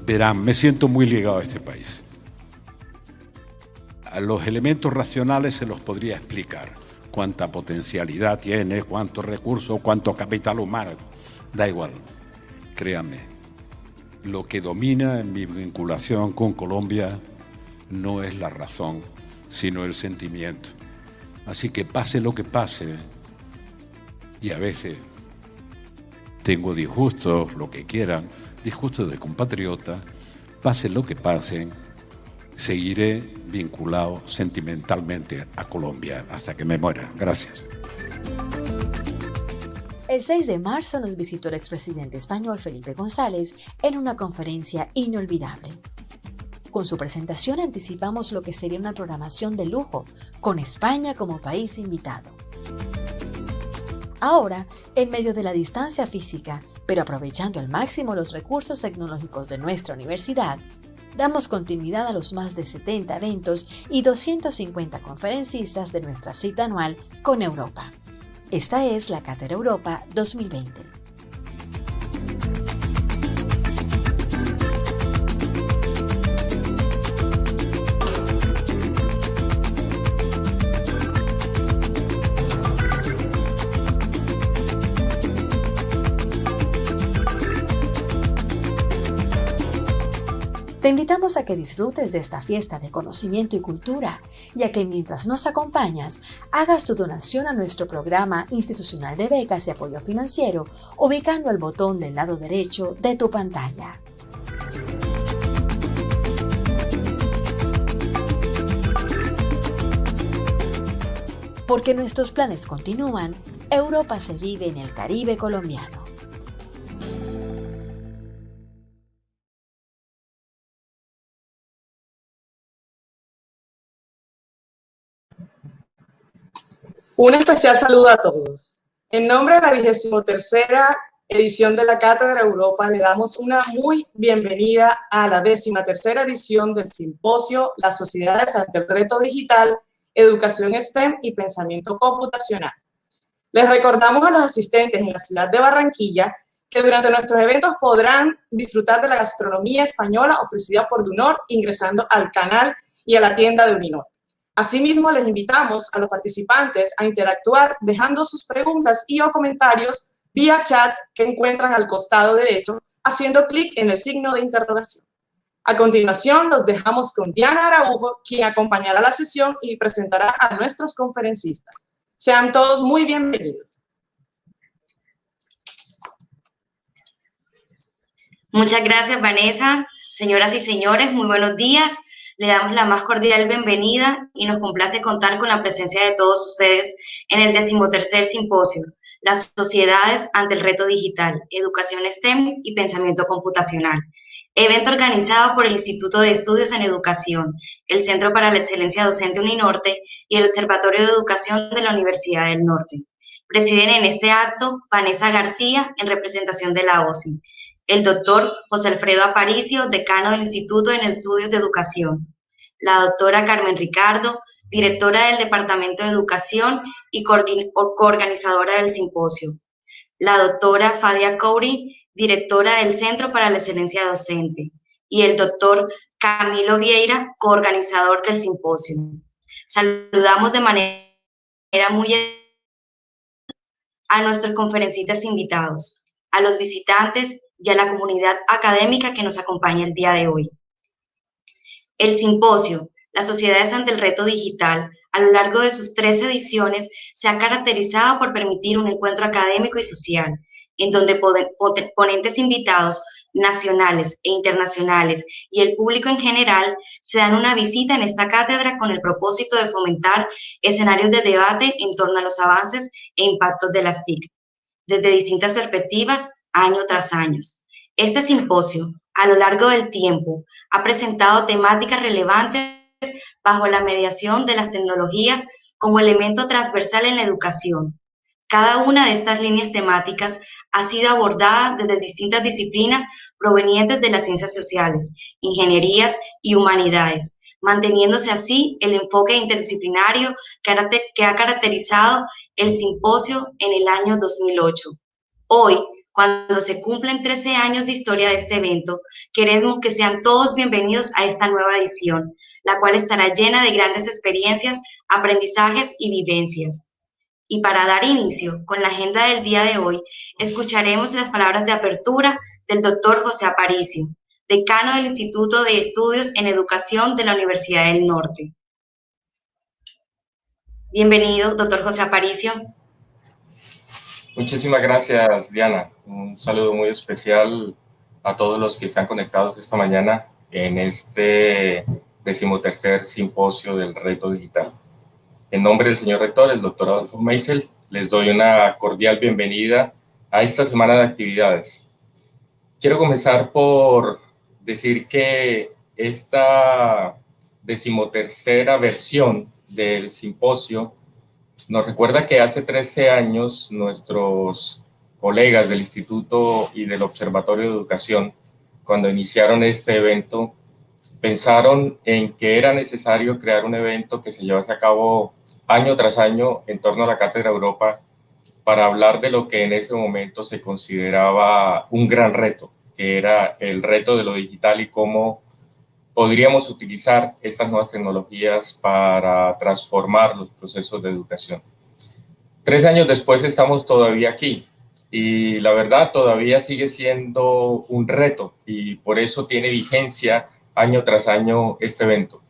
Verán, me siento muy ligado a este país. A los elementos racionales se los podría explicar. Cuánta potencialidad tiene, cuántos recursos, cuánto capital humano. Da igual, créanme. Lo que domina en mi vinculación con Colombia no es la razón, sino el sentimiento. Así que pase lo que pase, y a veces tengo disgustos, lo que quieran, disgustos de compatriota, pase lo que pase, seguiré vinculado sentimentalmente a Colombia hasta que me muera. Gracias. El 6 de marzo nos visitó el expresidente español Felipe González en una conferencia inolvidable. Con su presentación anticipamos lo que sería una programación de lujo, con España como país invitado. Ahora, en medio de la distancia física, pero aprovechando al máximo los recursos tecnológicos de nuestra universidad, damos continuidad a los más de 70 eventos y 250 conferencistas de nuestra cita anual con Europa. Esta es la Cátedra Europa 2020. Te invitamos a que disfrutes de esta fiesta de conocimiento y cultura y a que mientras nos acompañas hagas tu donación a nuestro programa institucional de becas y apoyo financiero ubicando el botón del lado derecho de tu pantalla. Porque nuestros planes continúan, Europa se vive en el Caribe colombiano. Un especial saludo a todos. En nombre de la 23ª edición de la Cátedra Europa, le damos una muy bienvenida a la 13ª edición del simposio Las sociedades ante el reto digital, educación STEM y pensamiento computacional. Les recordamos a los asistentes en la ciudad de Barranquilla que durante nuestros eventos podrán disfrutar de la gastronomía española ofrecida por Dunor ingresando al canal y a la tienda de Uninor. Asimismo, les invitamos a los participantes a interactuar dejando sus preguntas y o comentarios vía chat que encuentran al costado derecho, haciendo clic en el signo de interrogación. A continuación, los dejamos con Diana Araujo, quien acompañará la sesión y presentará a nuestros conferencistas. Sean todos muy bienvenidos. Muchas gracias, Vanessa. Señoras y señores, muy buenos días. Le damos la más cordial bienvenida y nos complace contar con la presencia de todos ustedes en el 13º Simposio, Las sociedades ante el reto digital, educación STEM y pensamiento computacional. Evento organizado por el Instituto de Estudios en Educación, el Centro para la Excelencia Docente Uninorte y el Observatorio de Educación de la Universidad del Norte. Presiden en este acto Vanessa García en representación de la OSI, el doctor José Alfredo Aparicio, decano del Instituto en Estudios de Educación, la doctora Carmen Ricardo, directora del Departamento de Educación y coorganizadora del simposio, la doctora Fadia Couri, directora del Centro para la Excelencia Docente, y el doctor Camilo Vieira, coorganizador del simposio. Saludamos de manera muy a nuestros conferencistas invitados, a los visitantes y a la comunidad académica que nos acompaña el día de hoy. El simposio, Las sociedades ante el reto digital, a lo largo de sus 3 ediciones, se ha caracterizado por permitir un encuentro académico y social, en donde ponentes invitados nacionales e internacionales y el público en general se dan una visita en esta cátedra con el propósito de fomentar escenarios de debate en torno a los avances e impactos de las TIC, desde distintas perspectivas, año tras año. Este simposio, a lo largo del tiempo, ha presentado temáticas relevantes bajo la mediación de las tecnologías como elemento transversal en la educación. Cada una de estas líneas temáticas ha sido abordada desde distintas disciplinas provenientes de las ciencias sociales, ingenierías y humanidades, manteniéndose así el enfoque interdisciplinario que ha caracterizado el simposio en el año 2008. Hoy, cuando se cumplen 13 años de historia de este evento, queremos que sean todos bienvenidos a esta nueva edición, la cual estará llena de grandes experiencias, aprendizajes y vivencias. Y para dar inicio con la agenda del día de hoy, escucharemos las palabras de apertura del doctor José Aparicio, decano del Instituto de Estudios en Educación de la Universidad del Norte. Bienvenido, doctor José Aparicio. Muchísimas gracias, Diana. Un saludo muy especial a todos los que están conectados esta mañana en este 13º simposio del reto digital. En nombre del señor rector, el doctor Adolfo Meisel, les doy una cordial bienvenida a esta semana de actividades. Quiero comenzar por decir que esta 13ª versión del simposio nos recuerda que hace 13 años nuestros colegas del Instituto y del Observatorio de Educación, cuando iniciaron este evento, pensaron en que era necesario crear un evento que se llevase a cabo año tras año en torno a la Cátedra Europa para hablar de lo que en ese momento se consideraba un gran reto, que era el reto de lo digital y cómo podríamos utilizar estas nuevas tecnologías para transformar los procesos de educación. 3 años después estamos todavía aquí y la verdad todavía sigue siendo un reto y por eso tiene vigencia año tras año este evento.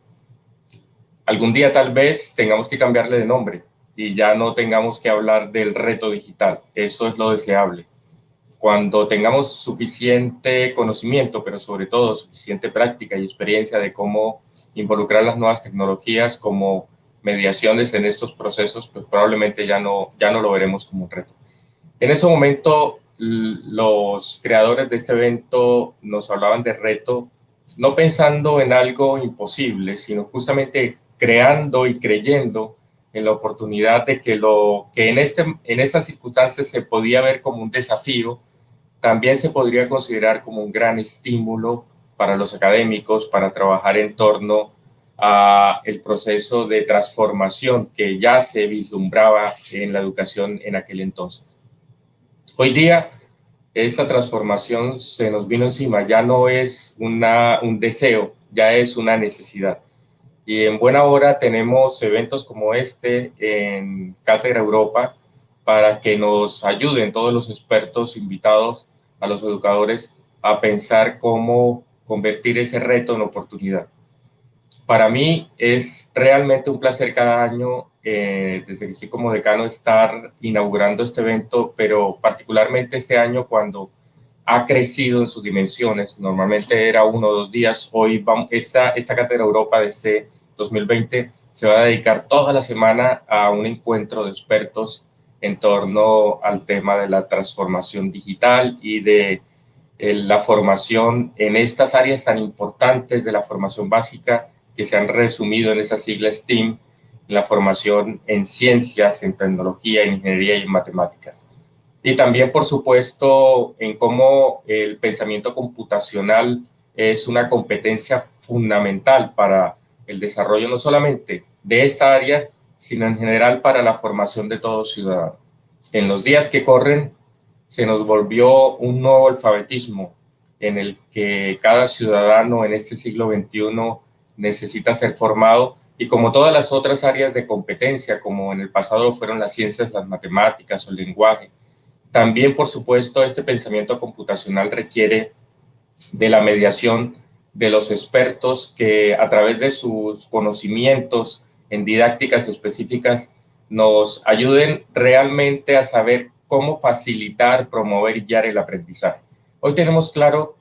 Algún día tal vez tengamos que cambiarle de nombre y ya no tengamos que hablar del reto digital. Eso es lo deseable. Cuando tengamos suficiente conocimiento, pero sobre todo suficiente práctica y experiencia de cómo involucrar las nuevas tecnologías como mediaciones en estos procesos, pues probablemente ya no lo veremos como un reto. En ese momento, los creadores de este evento nos hablaban de reto, no pensando en algo imposible, sino justamente creando y creyendo en la oportunidad de que lo que en estas circunstancias se podía ver como un desafío, también se podría considerar como un gran estímulo para los académicos para trabajar en torno a el proceso de transformación que ya se vislumbraba en la educación en aquel entonces. Hoy día, esta transformación se nos vino encima, ya no es un deseo, ya es una necesidad. Y en buena hora tenemos eventos como este en Cátedra Europa para que nos ayuden todos los expertos invitados a los educadores a pensar cómo convertir ese reto en oportunidad. Para mí es realmente un placer cada año, desde que estoy como decano, estar inaugurando este evento, pero particularmente este año cuando ha crecido en sus dimensiones. Normalmente era 1 o 2 días. Hoy esta Cátedra Europa de este 2020 se va a dedicar toda la semana a un encuentro de expertos en torno al tema de la transformación digital y de la formación en estas áreas tan importantes de la formación básica que se han resumido en esa sigla STEAM, la formación en ciencias, en tecnología, en ingeniería y en matemáticas. Y también, por supuesto, en cómo el pensamiento computacional es una competencia fundamental para el desarrollo no solamente de esta área, sino en general para la formación de todo ciudadano. En los días que corren, se nos volvió un nuevo alfabetismo en el que cada ciudadano en este siglo XXI necesita ser formado y como todas las otras áreas de competencia, como en el pasado fueron las ciencias, las matemáticas o el lenguaje, también, por supuesto, este pensamiento computacional requiere de la mediación de los expertos que a través de sus conocimientos en didácticas específicas nos ayuden realmente a saber cómo facilitar, promover y guiar el aprendizaje. Hoy tenemos claro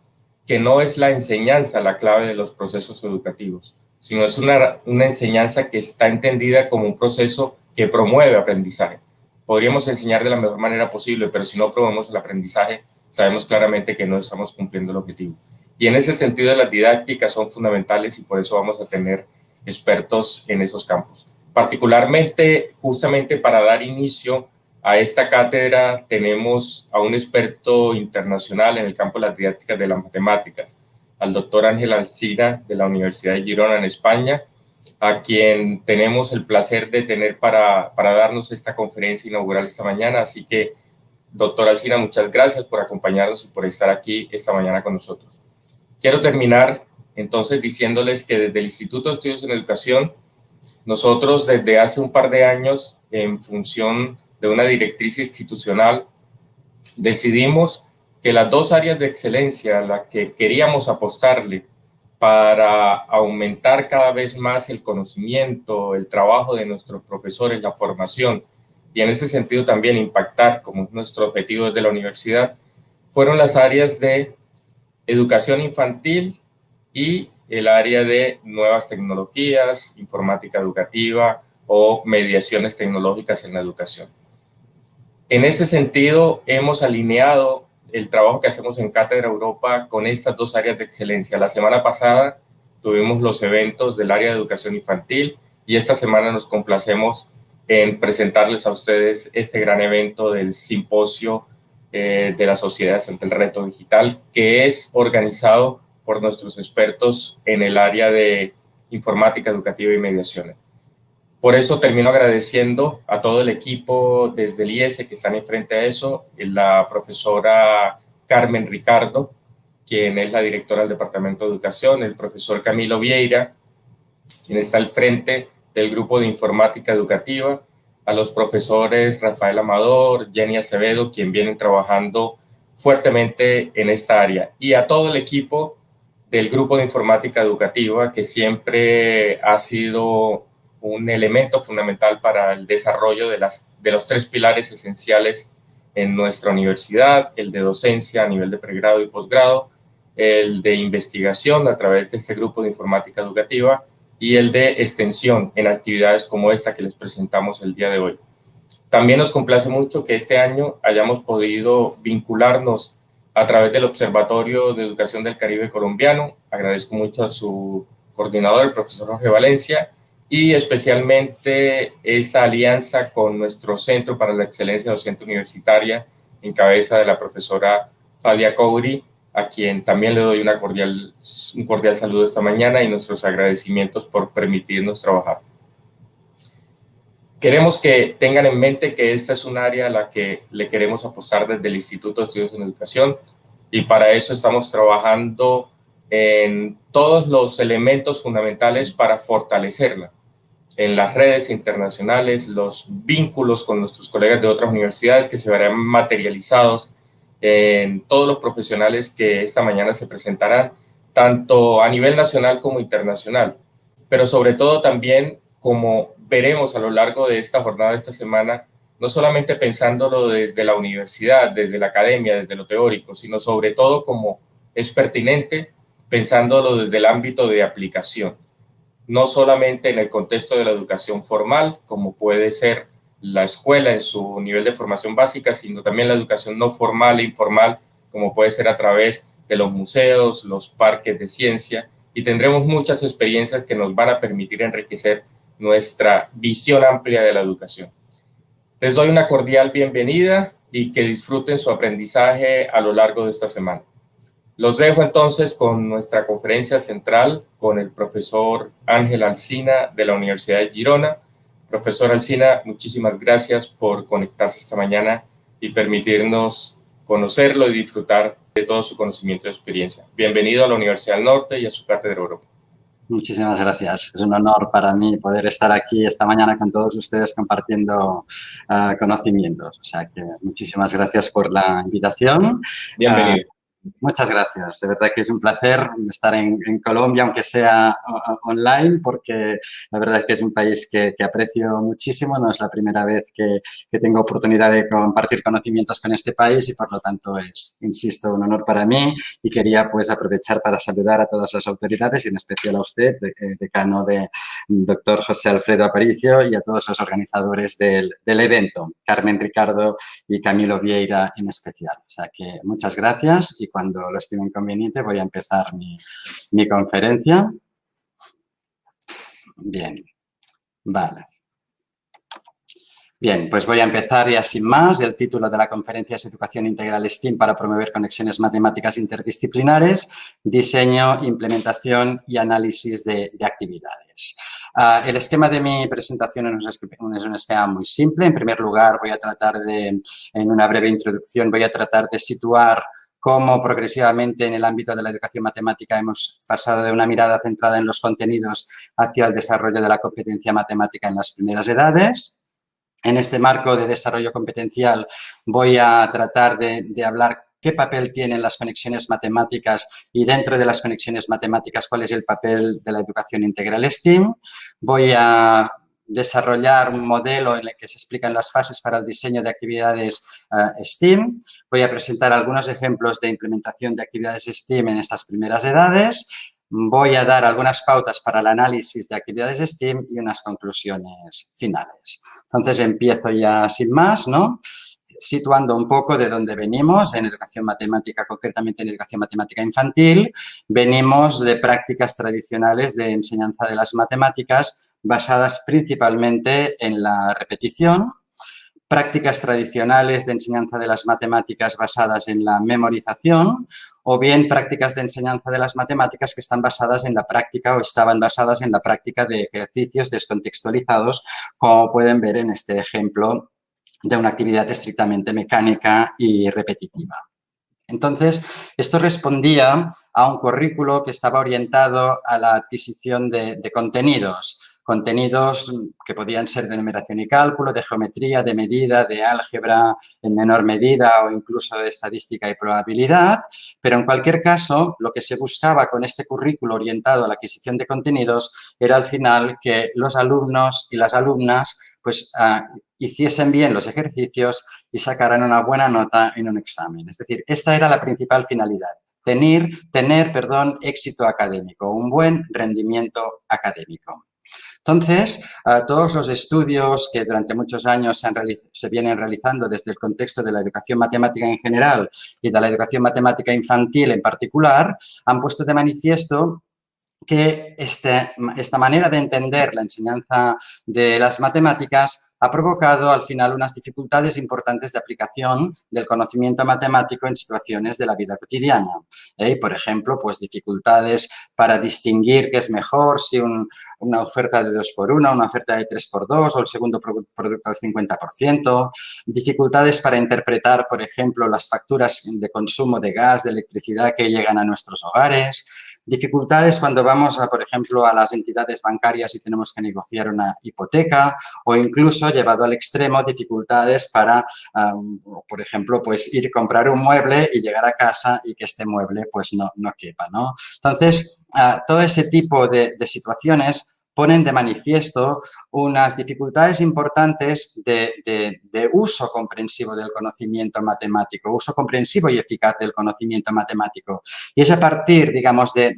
que no es la enseñanza la clave de los procesos educativos, sino es una enseñanza que está entendida como un proceso que promueve aprendizaje. Podríamos enseñar de la mejor manera posible, pero si no promovemos el aprendizaje, sabemos claramente que no estamos cumpliendo el objetivo. Y en ese sentido, las didácticas son fundamentales y por eso vamos a tener expertos en esos campos. Particularmente, justamente para dar inicio a esta cátedra, tenemos a un experto internacional en el campo de las didácticas de las matemáticas, al doctor Ángel Alsina de la Universidad de Girona en España, a quien tenemos el placer de tener para darnos esta conferencia inaugural esta mañana. Así que Doctora Alsina, muchas gracias por acompañarnos y por estar aquí esta mañana con nosotros. Quiero terminar entonces diciéndoles que desde el Instituto de Estudios en Educación, nosotros desde hace un par de años, en función de una directriz institucional, decidimos que las dos áreas de excelencia a las que queríamos apostarle para aumentar cada vez más el conocimiento, el trabajo de nuestros profesores, la formación, y en ese sentido también impactar, como es nuestro objetivo desde la universidad, fueron las áreas de educación infantil y el área de nuevas tecnologías, informática educativa o mediaciones tecnológicas en la educación. En ese sentido, hemos alineado el trabajo que hacemos en Cátedra Europa con estas dos áreas de excelencia. La semana pasada tuvimos los eventos del área de educación infantil y esta semana nos complacemos en presentarles a ustedes este gran evento del simposio de las sociedades ante el reto digital, que es organizado por nuestros expertos en el área de informática educativa y mediaciones. Por eso termino agradeciendo a todo el equipo desde el IES que están enfrente a eso, la profesora Carmen Ricardo, quien es la directora del Departamento de Educación, el profesor Camilo Vieira, quien está al frente del grupo de informática educativa, a los profesores Rafael Amador, Jenny Acevedo, quien vienen trabajando fuertemente en esta área, y a todo el equipo del grupo de informática educativa, que siempre ha sido un elemento fundamental para el desarrollo de los tres pilares esenciales en nuestra universidad, el de docencia a nivel de pregrado y posgrado, el de investigación a través de este grupo de informática educativa y el de extensión en actividades como esta que les presentamos el día de hoy. También nos complace mucho que este año hayamos podido vincularnos a través del Observatorio de Educación del Caribe Colombiano. Agradezco mucho a su coordinador, el profesor Jorge Valencia, y especialmente esa alianza con nuestro Centro para la Excelencia Docente Universitaria, en cabeza de la profesora Fadia Couri, a quien también le doy un cordial saludo esta mañana y nuestros agradecimientos por permitirnos trabajar. Queremos que tengan en mente que esta es un área a la que le queremos apostar desde el Instituto de Estudios en Educación, y para eso estamos trabajando en todos los elementos fundamentales para fortalecerla, en las redes internacionales, los vínculos con nuestros colegas de otras universidades que se verán materializados en todos los profesionales que esta mañana se presentarán, tanto a nivel nacional como internacional, pero sobre todo también, como veremos a lo largo de esta jornada de esta semana, no solamente pensándolo desde la universidad, desde la academia, desde lo teórico, sino sobre todo, como es pertinente, pensándolo desde el ámbito de aplicación, no solamente en el contexto de la educación formal, como puede ser la escuela en su nivel de formación básica, sino también la educación no formal e informal, como puede ser a través de los museos, los parques de ciencia, y tendremos muchas experiencias que nos van a permitir enriquecer nuestra visión amplia de la educación. Les doy una cordial bienvenida y que disfruten su aprendizaje a lo largo de esta semana. Los dejo entonces con nuestra conferencia central con el profesor Ángel Alsina de la Universidad de Girona. Profesor Alsina, muchísimas gracias por conectarse esta mañana y permitirnos conocerlo y disfrutar de todo su conocimiento y experiencia. Bienvenido a la Universidad del Norte y a su Cátedra Europa. Muchísimas gracias. Es un honor para mí poder estar aquí esta mañana con todos ustedes compartiendo conocimientos. O sea que muchísimas gracias por la invitación. Bienvenido. Muchas gracias. De verdad que es un placer estar en Colombia, aunque sea online, porque la verdad es que es un país que aprecio muchísimo. No es la primera vez que tengo oportunidad de compartir conocimientos con este país y, por lo tanto, es, insisto, un honor para mí. Y quería, pues, aprovechar para saludar a todas las autoridades y en especial a usted, decano doctor José Alfredo Aparicio, y a todos los organizadores del evento, Carmen Ricardo y Camilo Vieira en especial. O sea que muchas gracias y cuando lo estime inconveniente voy a empezar mi conferencia. Bien, vale. Bien, pues voy a empezar ya sin más. El título de la conferencia es Educación Integral STEAM para promover conexiones matemáticas interdisciplinares, diseño, implementación y análisis de actividades. El esquema de mi presentación es un esquema muy simple. En primer lugar, voy a tratar de, en una breve introducción, voy a tratar de situar cómo progresivamente en el ámbito de la educación matemática hemos pasado de una mirada centrada en los contenidos hacia el desarrollo de la competencia matemática en las primeras edades. En este marco de desarrollo competencial voy a tratar de hablar qué papel tienen las conexiones matemáticas y dentro de las conexiones matemáticas cuál es el papel de la educación integral STEAM. Voy a desarrollar un modelo en el que se explican las fases para el diseño de actividades STEAM. Voy a presentar algunos ejemplos de implementación de actividades STEAM en estas primeras edades. Voy a dar algunas pautas para el análisis de actividades STEAM y unas conclusiones finales. Entonces, empiezo ya sin más, ¿no? Situando un poco de dónde venimos en educación matemática, concretamente en educación matemática infantil. Venimos de prácticas tradicionales de enseñanza de las matemáticas basadas principalmente en la repetición, prácticas tradicionales de enseñanza de las matemáticas basadas en la memorización o bien prácticas de enseñanza de las matemáticas que están basadas en la práctica o estaban basadas en la práctica de ejercicios descontextualizados, como pueden ver en este ejemplo de una actividad estrictamente mecánica y repetitiva. Entonces, esto respondía a un currículo que estaba orientado a la adquisición de contenidos que podían ser de numeración y cálculo, de geometría, de medida, de álgebra en menor medida o incluso de estadística y probabilidad, pero en cualquier caso lo que se buscaba con este currículo orientado a la adquisición de contenidos era al final que los alumnos y las alumnas pues hiciesen bien los ejercicios y sacaran una buena nota en un examen. Es decir, esta era la principal finalidad, tener éxito académico, un buen rendimiento académico. Entonces, todos los estudios que durante muchos años se vienen realizando desde el contexto de la educación matemática en general y de la educación matemática infantil en particular, han puesto de manifiesto que esta manera de entender la enseñanza de las matemáticas ha provocado al final unas dificultades importantes de aplicación del conocimiento matemático en situaciones de la vida cotidiana. Por ejemplo, pues dificultades para distinguir qué es mejor, si una oferta de 2x1, una oferta de 3x2 o el segundo producto al 50%. Dificultades para interpretar, por ejemplo, las facturas de consumo de gas, de electricidad que llegan a nuestros hogares. Dificultades cuando vamos, por ejemplo, a las entidades bancarias y tenemos que negociar una hipoteca o incluso, llevado al extremo, dificultades para, por ejemplo, pues ir a comprar un mueble y llegar a casa y que este mueble pues no quepa, ¿no? Entonces, todo ese tipo de situaciones ponen de manifiesto unas dificultades importantes de uso comprensivo del conocimiento matemático, uso comprensivo y eficaz del conocimiento matemático. Y es a partir, digamos, de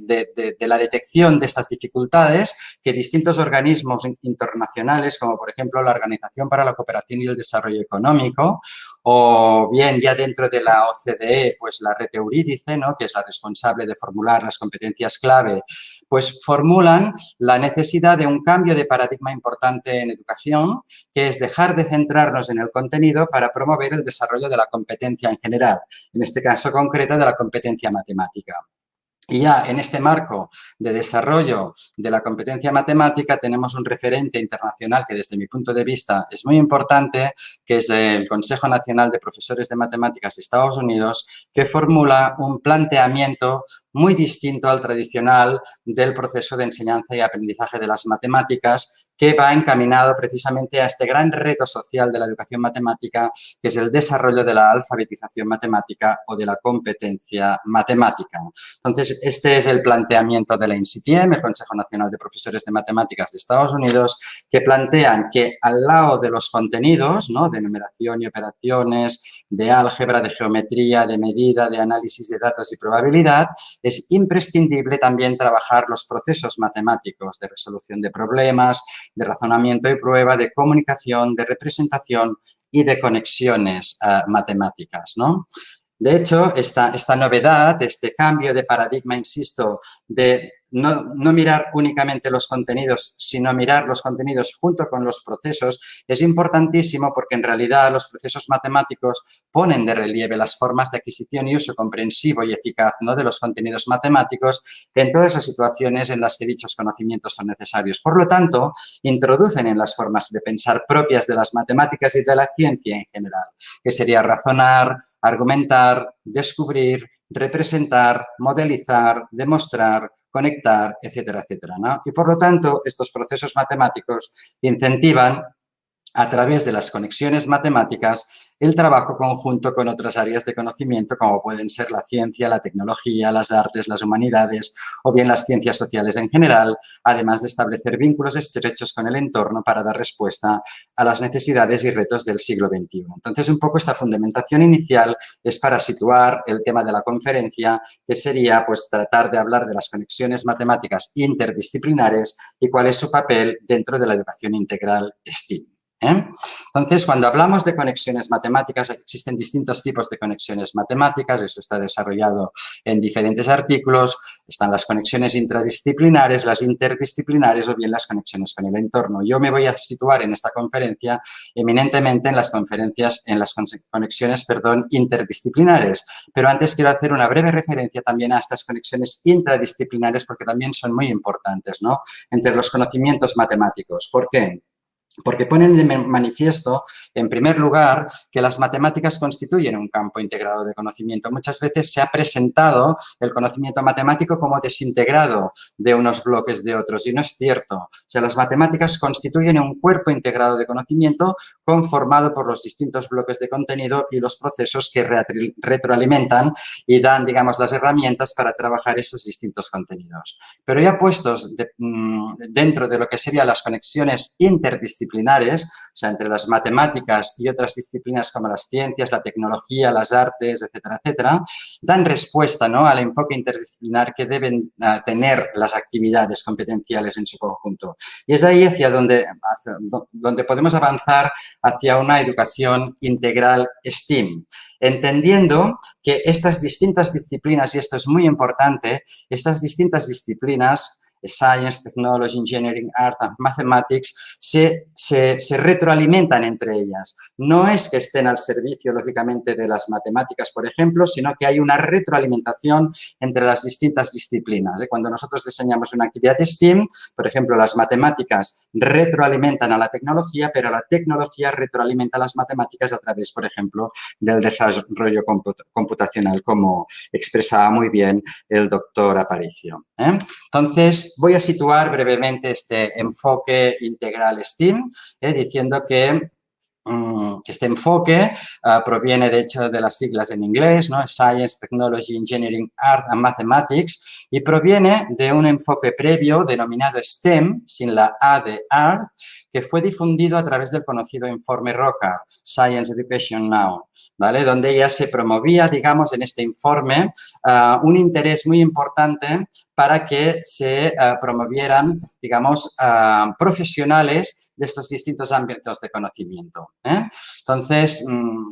la detección de estas dificultades que distintos organismos internacionales, como por ejemplo la Organización para la Cooperación y el Desarrollo Económico, o bien ya dentro de la OCDE, pues la Red Eurídice, ¿no?, que es la responsable de formular las competencias clave, pues formulan la necesidad de un cambio de paradigma importante en educación, que es dejar de centrarnos en el contenido para promover el desarrollo de la competencia en general, en este caso concreto de la competencia matemática. Y ya en este marco de desarrollo de la competencia matemática tenemos un referente internacional que desde mi punto de vista es muy importante, que es el Consejo Nacional de Profesores de Matemáticas de Estados Unidos, que formula un planteamiento muy distinto al tradicional del proceso de enseñanza y aprendizaje de las matemáticas, que va encaminado precisamente a este gran reto social de la educación matemática, que es el desarrollo de la alfabetización matemática o de la competencia matemática. Entonces, este es el planteamiento de la INSITIEM, el Consejo Nacional de Profesores de Matemáticas de Estados Unidos, que plantean que al lado de los contenidos, ¿no?, de numeración y operaciones, de álgebra, de geometría, de medida, de análisis de datos y probabilidad, es imprescindible también trabajar los procesos matemáticos de resolución de problemas, de razonamiento y prueba, de comunicación, de representación y de conexiones matemáticas, ¿no? De hecho, esta novedad, este cambio de paradigma, insisto, de no mirar únicamente los contenidos, sino mirar los contenidos junto con los procesos, es importantísimo porque en realidad los procesos matemáticos ponen de relieve las formas de adquisición y uso comprensivo y eficaz, ¿no?, de los contenidos matemáticos en todas las situaciones en las que dichos conocimientos son necesarios. Por lo tanto, introducen en las formas de pensar propias de las matemáticas y de la ciencia en general, que sería razonar, argumentar, descubrir, representar, modelizar, demostrar, conectar, etcétera, etcétera, ¿no? Y por lo tanto, estos procesos matemáticos incentivan a través de las conexiones matemáticas el trabajo conjunto con otras áreas de conocimiento como pueden ser la ciencia, la tecnología, las artes, las humanidades o bien las ciencias sociales en general, además de establecer vínculos estrechos con el entorno para dar respuesta a las necesidades y retos del siglo XXI. Entonces, un poco esta fundamentación inicial es para situar el tema de la conferencia, que sería pues tratar de hablar de las conexiones matemáticas interdisciplinares y cuál es su papel dentro de la educación integral STEAM. Entonces, cuando hablamos de conexiones matemáticas, existen distintos tipos de conexiones matemáticas, esto está desarrollado en diferentes artículos, están las conexiones intradisciplinares, las interdisciplinares o bien las conexiones con el entorno. Yo me voy a situar en esta conferencia eminentemente en las conexiones interdisciplinares, pero antes quiero hacer una breve referencia también a estas conexiones intradisciplinares porque también son muy importantes, ¿no?, entre los conocimientos matemáticos. ¿Por qué? Porque ponen de manifiesto, en primer lugar, que las matemáticas constituyen un campo integrado de conocimiento. Muchas veces se ha presentado el conocimiento matemático como desintegrado de unos bloques de otros y no es cierto. O sea, las matemáticas constituyen un cuerpo integrado de conocimiento conformado por los distintos bloques de contenido y los procesos que retroalimentan y dan, digamos, las herramientas para trabajar esos distintos contenidos. Pero ya puestos dentro de lo que serían las conexiones interdisciplinares, o sea, entre las matemáticas y otras disciplinas como las ciencias, la tecnología, las artes, etcétera, etcétera, dan respuesta, ¿no?, al enfoque interdisciplinar que deben tener las actividades competenciales en su conjunto. Y es ahí hacia donde podemos avanzar hacia una educación integral STEAM, entendiendo que estas distintas disciplinas, y esto es muy importante, estas distintas disciplinas, Science, Technology, Engineering, Art and Mathematics, se retroalimentan entre ellas. No es que estén al servicio, lógicamente, de las matemáticas, por ejemplo, sino que hay una retroalimentación entre las distintas disciplinas. Cuando nosotros diseñamos una actividad STEAM, por ejemplo, las matemáticas retroalimentan a la tecnología, pero la tecnología retroalimenta a las matemáticas a través, por ejemplo, del desarrollo computacional, como expresaba muy bien el doctor Aparicio. Entonces, voy a situar brevemente este enfoque integral STEAM, diciendo que este enfoque proviene, de hecho, de las siglas en inglés, ¿no?, Science, Technology, Engineering, Art and Mathematics, y proviene de un enfoque previo denominado STEM, sin la A de Art, que fue difundido a través del conocido informe Roca, Science Education Now, ¿vale?, donde ya se promovía, digamos, en este informe un interés muy importante para que se promovieran, digamos, profesionales de estos distintos ámbitos de conocimiento. Entonces,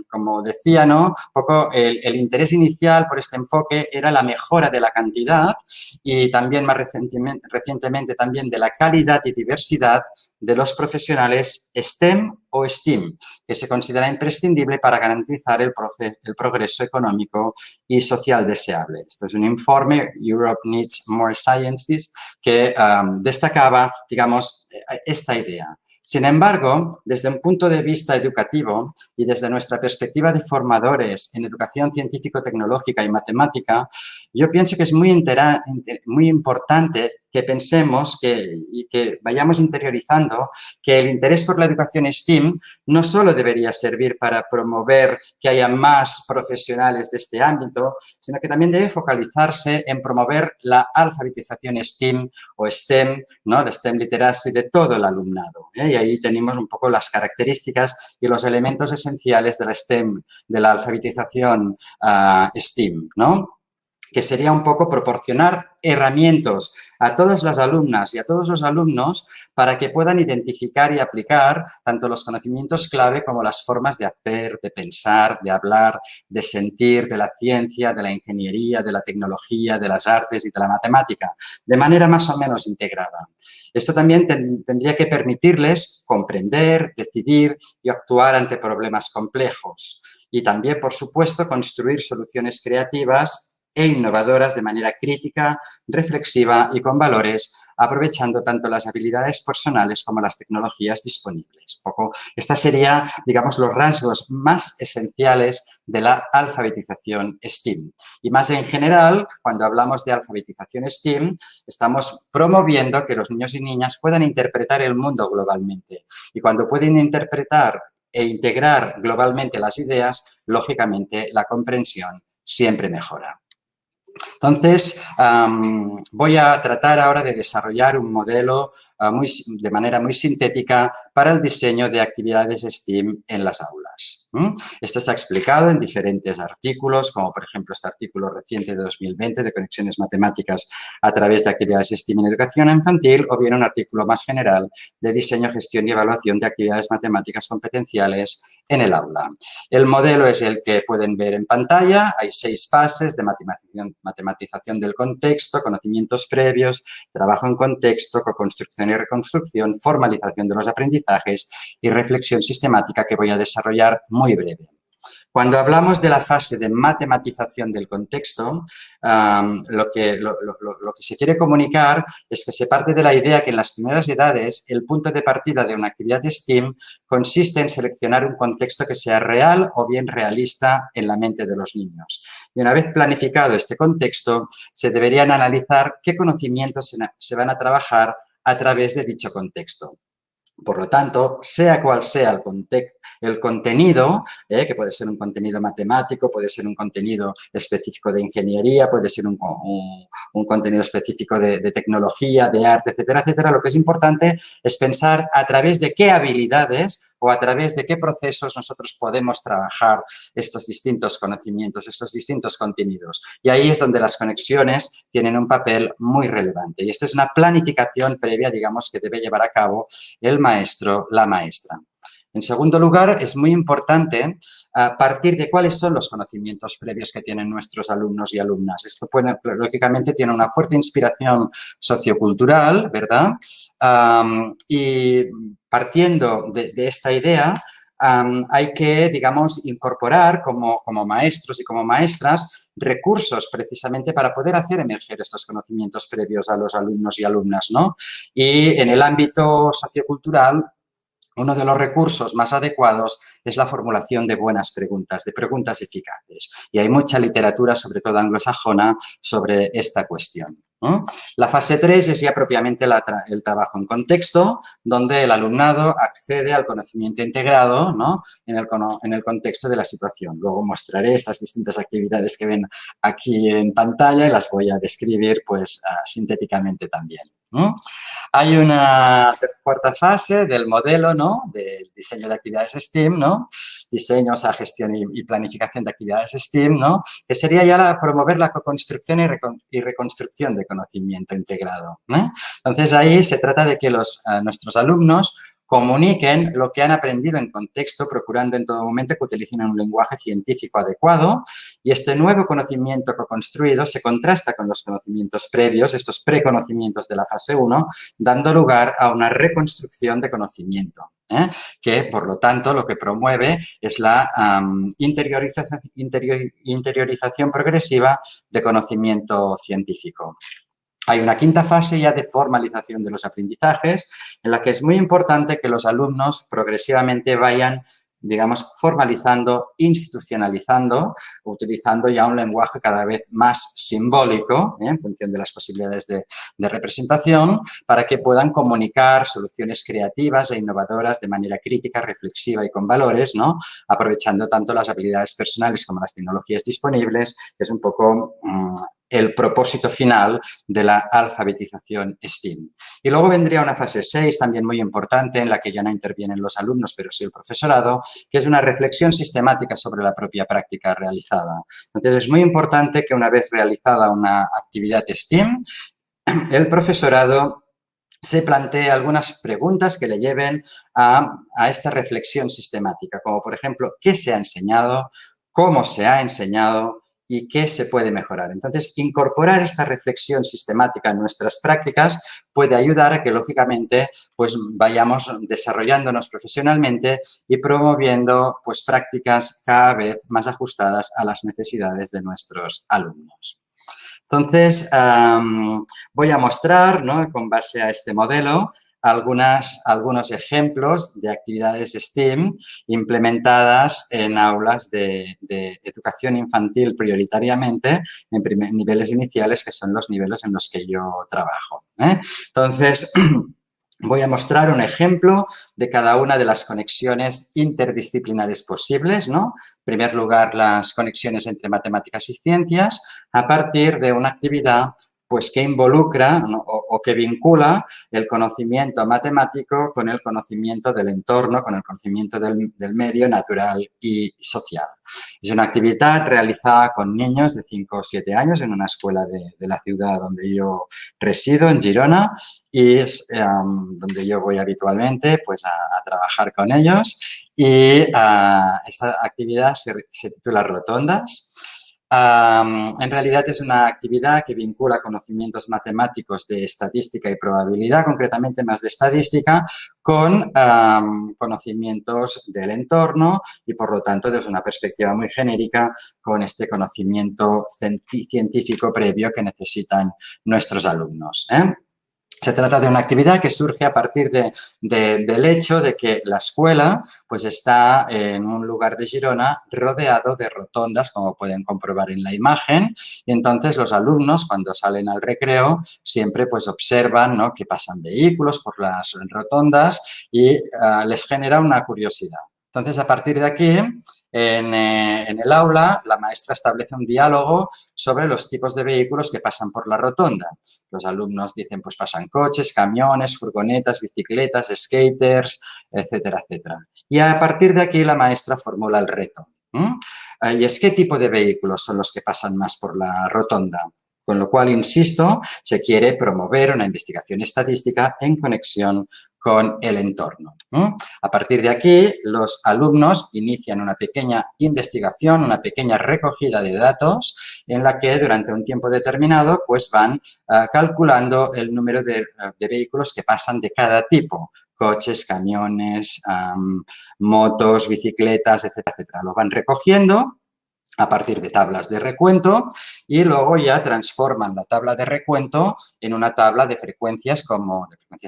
como decía, ¿no?, un poco el interés inicial por este enfoque era la mejora de la cantidad y también más recientemente también de la calidad y diversidad de los profesionales STEM o STEAM, que se considera imprescindible para garantizar el progreso económico y social deseable. Esto es un informe, Europe Needs More Scientists, que destacaba, digamos, esta idea. Sin embargo, desde un punto de vista educativo y desde nuestra perspectiva de formadores en educación científico-tecnológica y matemática, yo pienso que es muy importante que pensemos y que vayamos interiorizando que el interés por la educación STEAM no solo debería servir para promover que haya más profesionales de este ámbito, sino que también debe focalizarse en promover la alfabetización STEAM o STEM, ¿no?, la STEM literacy de todo el alumnado. Y ahí tenemos un poco las características y los elementos esenciales de la STEM, de la alfabetización STEAM, ¿no? que sería un poco proporcionar herramientas a todas las alumnas y a todos los alumnos para que puedan identificar y aplicar tanto los conocimientos clave como las formas de hacer, de pensar, de hablar, de sentir, de la ciencia, de la ingeniería, de la tecnología, de las artes y de la matemática, de manera más o menos integrada. Esto también tendría que permitirles comprender, decidir y actuar ante problemas complejos. Y también, por supuesto, construir soluciones creativas e innovadoras de manera crítica, reflexiva y con valores, aprovechando tanto las habilidades personales como las tecnologías disponibles. Estas serían, digamos, los rasgos más esenciales de la alfabetización STEAM. Y más en general, cuando hablamos de alfabetización STEAM, estamos promoviendo que los niños y niñas puedan interpretar el mundo globalmente. Y cuando pueden interpretar e integrar globalmente las ideas, lógicamente la comprensión siempre mejora. Entonces, voy a tratar ahora de desarrollar un modelo de manera muy sintética para el diseño de actividades STEAM en las aulas. Esto está explicado en diferentes artículos, como por ejemplo este artículo reciente de 2020 de conexiones matemáticas a través de actividades STEAM en educación infantil, o bien un artículo más general de diseño, gestión y evaluación de actividades matemáticas competenciales en el aula. El modelo es el que pueden ver en pantalla. Hay 6 fases de matematización del contexto, conocimientos previos, trabajo en contexto, co-construcción y reconstrucción, formalización de los aprendizajes y reflexión sistemática, que voy a desarrollar muy breve. Cuando hablamos de la fase de matematización del contexto, lo que se quiere comunicar es que se parte de la idea que en las primeras edades el punto de partida de una actividad STEAM consiste en seleccionar un contexto que sea real o bien realista en la mente de los niños. Y una vez planificado este contexto, se deberían analizar qué conocimientos se van a trabajar a través de dicho contexto. Por lo tanto, sea cual sea el contenido, que puede ser un contenido matemático, puede ser un contenido específico de ingeniería, puede ser un contenido específico de tecnología, de arte, etcétera, etcétera, lo que es importante es pensar a través de qué habilidades o a través de qué procesos nosotros podemos trabajar estos distintos conocimientos, estos distintos contenidos. Y ahí es donde las conexiones tienen un papel muy relevante. Y esta es una planificación previa, digamos, que debe llevar a cabo el maestro, la maestra. En segundo lugar, es muy importante partir de cuáles son los conocimientos previos que tienen nuestros alumnos y alumnas. Esto, lógicamente, tiene una fuerte inspiración sociocultural, ¿verdad? Y partiendo de esta idea, hay que, digamos, incorporar como maestros y como maestras recursos precisamente para poder hacer emerger estos conocimientos previos a los alumnos y alumnas, ¿no? Y en el ámbito sociocultural, uno de los recursos más adecuados es la formulación de buenas preguntas, de preguntas eficaces. Y hay mucha literatura, sobre todo anglosajona, sobre esta cuestión. La fase 3 es ya propiamente el trabajo en contexto, donde el alumnado accede al conocimiento integrado, ¿no? en el contexto de la situación. Luego mostraré estas distintas actividades que ven aquí en pantalla y las voy a describir pues, sintéticamente también. Hay una cuarta fase del modelo, ¿no? Del diseño de actividades STEAM, ¿no? Diseño, o sea, gestión y planificación de actividades STEAM, ¿no? Que sería ya promover la co-construcción y reconstrucción de conocimiento integrado, ¿eh? Entonces, ahí se trata de que nuestros alumnos comuniquen lo que han aprendido en contexto, procurando en todo momento que utilicen un lenguaje científico adecuado, y este nuevo conocimiento co-construido se contrasta con los conocimientos previos, estos preconocimientos de la fase 1, dando lugar a una reconstrucción de conocimiento, que, por lo tanto, lo que promueve es la interiorización progresiva de conocimiento científico. Hay una quinta fase ya de formalización de los aprendizajes, en la que es muy importante que los alumnos progresivamente vayan, digamos, formalizando, institucionalizando, utilizando ya un lenguaje cada vez más simbólico, en función de las posibilidades de representación, para que puedan comunicar soluciones creativas e innovadoras de manera crítica, reflexiva y con valores, ¿no? Aprovechando tanto las habilidades personales como las tecnologías disponibles, que es un poco el propósito final de la alfabetización STEAM. Y luego vendría una fase 6, también muy importante, en la que ya no intervienen los alumnos, pero sí el profesorado, que es una reflexión sistemática sobre la propia práctica realizada. Entonces, es muy importante que una vez realizada una actividad STEAM, el profesorado se plantee algunas preguntas que le lleven a esta reflexión sistemática, como por ejemplo, ¿qué se ha enseñado? ¿Cómo se ha enseñado? ¿Y qué se puede mejorar? Entonces, incorporar esta reflexión sistemática en nuestras prácticas puede ayudar a que, lógicamente, pues vayamos desarrollándonos profesionalmente y promoviendo pues, prácticas cada vez más ajustadas a las necesidades de nuestros alumnos. Entonces, voy a mostrar, ¿no?, con base a este modelo, algunos ejemplos de actividades STEAM implementadas en aulas de educación infantil prioritariamente en niveles iniciales, que son los niveles en los que yo trabajo. Entonces, voy a mostrar un ejemplo de cada una de las conexiones interdisciplinares posibles, ¿no? En primer lugar, las conexiones entre matemáticas y ciencias a partir de una actividad pues, que involucra, ¿no?, o que vincula el conocimiento matemático con el conocimiento del entorno, con el conocimiento del medio natural y social. Es una actividad realizada con niños de 5 o 7 años en una escuela de la ciudad donde yo resido, en Girona, y es donde yo voy habitualmente pues, a trabajar con ellos. Y esta actividad se titula Rotondas. En realidad es una actividad que vincula conocimientos matemáticos de estadística y probabilidad, concretamente más de estadística, con conocimientos del entorno y, por lo tanto, desde una perspectiva muy genérica, con este conocimiento científico previo que necesitan nuestros alumnos. Se trata de una actividad que surge a partir del hecho de que la escuela pues, está en un lugar de Girona rodeado de rotondas, como pueden comprobar en la imagen, y entonces los alumnos, cuando salen al recreo, siempre pues, observan, ¿no?, que pasan vehículos por las rotondas y les genera una curiosidad. Entonces, a partir de aquí, en el aula, la maestra establece un diálogo sobre los tipos de vehículos que pasan por la rotonda. Los alumnos dicen, pues pasan coches, camiones, furgonetas, bicicletas, skaters, etcétera, etcétera. Y a partir de aquí, la maestra formula el reto. Y es, ¿qué tipo de vehículos son los que pasan más por la rotonda? Con lo cual, insisto, se quiere promover una investigación estadística en conexión con el entorno. A partir de aquí, los alumnos inician una pequeña investigación, una pequeña recogida de datos en la que durante un tiempo determinado pues van calculando el número de vehículos que pasan de cada tipo. Coches, camiones, motos, bicicletas, etcétera, etcétera. Lo van recogiendo a partir de tablas de recuento y luego ya transforman la tabla de recuento en una tabla de frecuencias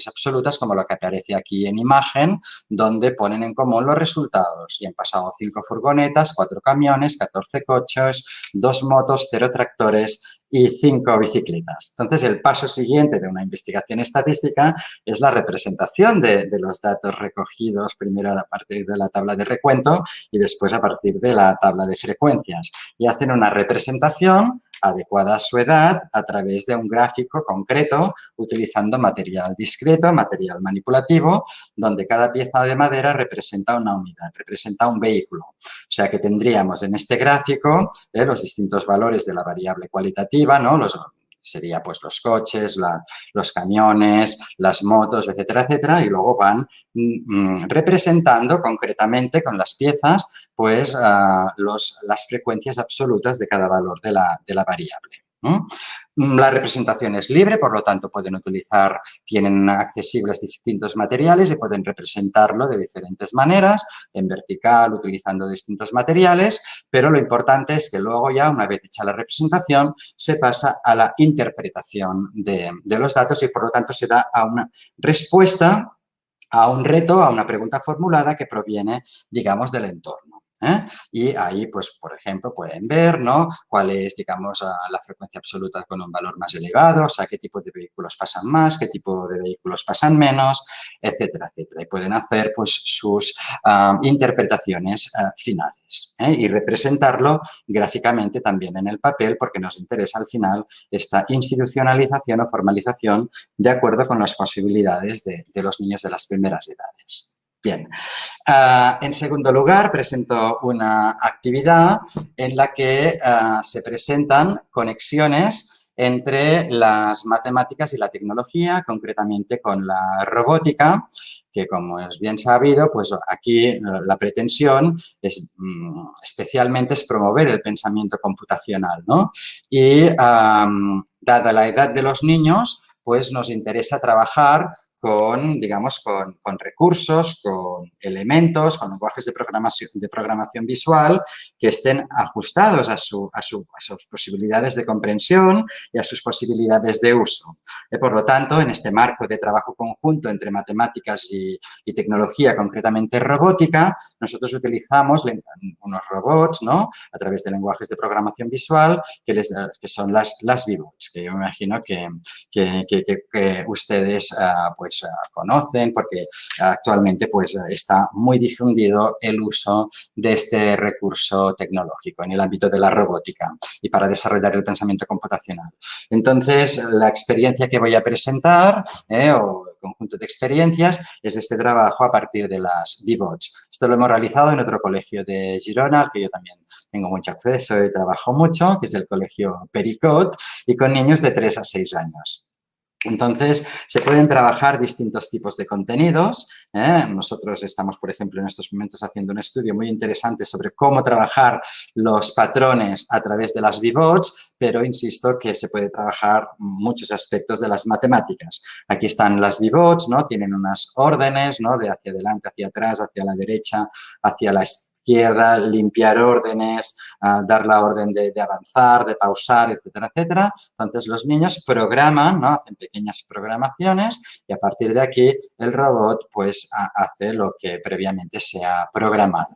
absolutas, como lo que aparece aquí en imagen, donde ponen en común los resultados. Y han pasado 5 furgonetas, 4 camiones, 14 coches, 2 motos, 0 tractores y 5 bicicletas. Entonces, el paso siguiente de una investigación estadística es la representación de los datos recogidos, primero a partir de la tabla de recuento y después a partir de la tabla de frecuencias. Y hacen una representación adecuada a su edad a través de un gráfico concreto utilizando material discreto, material manipulativo, donde cada pieza de madera representa una unidad, representa un vehículo. O sea que tendríamos en este gráfico los distintos valores de la variable cualitativa, ¿no? Sería pues los coches, los camiones, las motos, etcétera, etcétera, y luego van representando concretamente con las piezas pues las frecuencias absolutas de cada valor de la variable. La representación es libre, por lo tanto tienen accesibles distintos materiales y pueden representarlo de diferentes maneras, en vertical, utilizando distintos materiales, pero lo importante es que luego ya, una vez hecha la representación, se pasa a la interpretación de los datos y, por lo tanto, se da a una respuesta a un reto, a una pregunta formulada que proviene, digamos, del entorno. Y ahí, pues, por ejemplo, pueden ver, ¿no?, cuál es, digamos, la frecuencia absoluta con un valor más elevado, o sea, qué tipo de vehículos pasan más, qué tipo de vehículos pasan menos, etcétera, etcétera. Y pueden hacer, pues, sus interpretaciones finales y representarlo gráficamente también en el papel, porque nos interesa al final esta institucionalización o formalización de acuerdo con las posibilidades de los niños de las primeras edades. Bien, en segundo lugar presento una actividad en la que se presentan conexiones entre las matemáticas y la tecnología, concretamente con la robótica, que como es bien sabido, pues aquí la pretensión es especialmente es promover el pensamiento computacional, ¿no? Y dada la edad de los niños, pues nos interesa trabajar con, digamos, con recursos, con elementos, con lenguajes de programación visual que estén ajustados a sus posibilidades de comprensión y a sus posibilidades de uso. Por lo tanto, en este marco de trabajo conjunto entre matemáticas y tecnología, concretamente robótica, nosotros utilizamos unos robots, ¿no?, a través de lenguajes de programación visual que son las V-Bots, que yo me imagino que ustedes pues conocen, porque actualmente pues está muy difundido el uso de este recurso tecnológico en el ámbito de la robótica y para desarrollar el pensamiento computacional. Entonces, la experiencia que voy a presentar o el conjunto de experiencias es este trabajo a partir de las V-Bots. Esto lo hemos realizado en otro colegio de Girona, al que yo también tengo mucho acceso y trabajo mucho, que es el colegio Pericot, y con niños de 3 a 6 años. Entonces, se pueden trabajar distintos tipos de contenidos. Nosotros estamos, por ejemplo, en estos momentos haciendo un estudio muy interesante sobre cómo trabajar los patrones a través de las V-Bots, pero insisto que se puede trabajar muchos aspectos de las matemáticas. Aquí están las V-Bots, ¿no? Tienen unas órdenes, ¿no?, de hacia adelante, hacia atrás, hacia la derecha, hacia la izquierda, limpiar órdenes, dar la orden de avanzar, de pausar, etcétera, etcétera. Entonces, los niños programan, ¿no?, hacen pequeñas programaciones y a partir de aquí el robot pues hace lo que previamente se ha programado.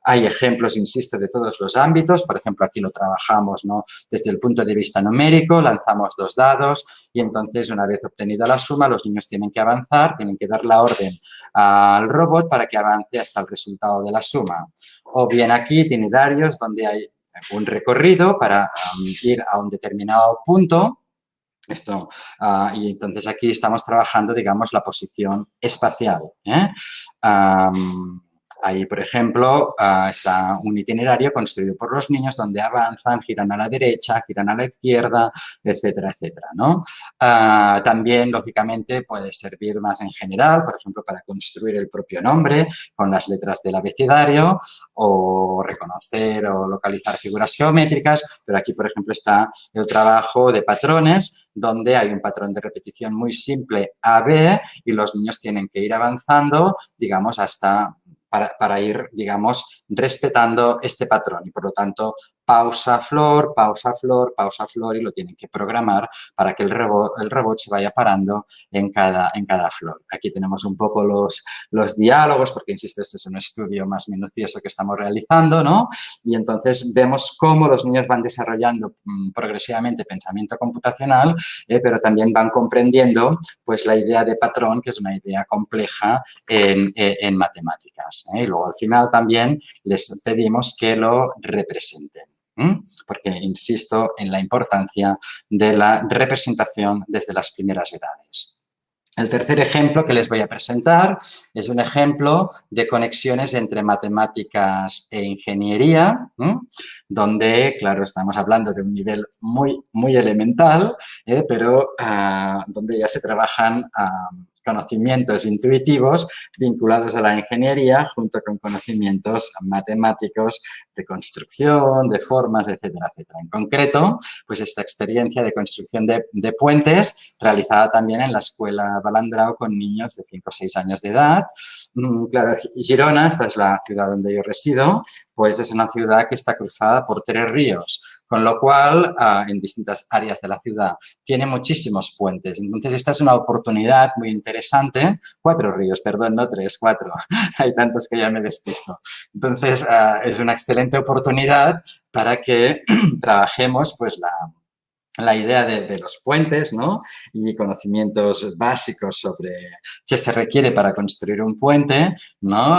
Hay ejemplos, insisto, de todos los ámbitos. Por ejemplo, aquí lo trabajamos, ¿no?, desde el punto de vista numérico, lanzamos 2 dados y entonces una vez obtenida la suma los niños tienen que avanzar, tienen que dar la orden al robot para que avance hasta el resultado de la suma. O bien aquí itinerarios donde hay un recorrido para ir a un determinado punto. Y entonces aquí estamos trabajando, digamos, la posición espacial. Ahí, por ejemplo, está un itinerario construido por los niños donde avanzan, giran a la derecha, giran a la izquierda, etcétera, etcétera, ¿no? También, lógicamente, puede servir más en general, por ejemplo, para construir el propio nombre con las letras del abecedario o reconocer o localizar figuras geométricas, pero aquí, por ejemplo, está el trabajo de patrones donde hay un patrón de repetición muy simple AB y los niños tienen que ir avanzando, digamos, hasta para ir, digamos, respetando este patrón y, por lo tanto, pausa, flor, pausa, flor, pausa, flor y lo tienen que programar para que el robot se vaya parando en cada flor. Aquí tenemos un poco los diálogos porque, insisto, este es un estudio más minucioso que estamos realizando, ¿no? Y entonces vemos cómo los niños van desarrollando progresivamente pensamiento computacional, pero también van comprendiendo pues la idea de patrón, que es una idea compleja en matemáticas. Y luego al final también les pedimos que lo representen. Porque insisto en la importancia de la representación desde las primeras edades. El tercer ejemplo que les voy a presentar es un ejemplo de conexiones entre matemáticas e ingeniería, donde, claro, estamos hablando de un nivel muy, muy elemental, pero donde ya se trabajan conocimientos intuitivos vinculados a la ingeniería junto con conocimientos matemáticos de construcción, de formas, etcétera, etcétera. En concreto, pues esta experiencia de construcción de puentes realizada también en la Escuela Balandrau con niños de 5 o 6 años de edad. Claro, Girona, esta es la ciudad donde yo resido, pues es una ciudad que está cruzada por 3 ríos. con lo cual en distintas áreas de la ciudad tiene muchísimos puentes. Entonces, esta es una oportunidad muy interesante. 4 ríos, perdón, no 3, 4. Hay tantos que ya me despisto. Entonces, es una excelente oportunidad para que trabajemos pues la idea de los puentes, ¿no? Y conocimientos básicos sobre qué se requiere para construir un puente, ¿no?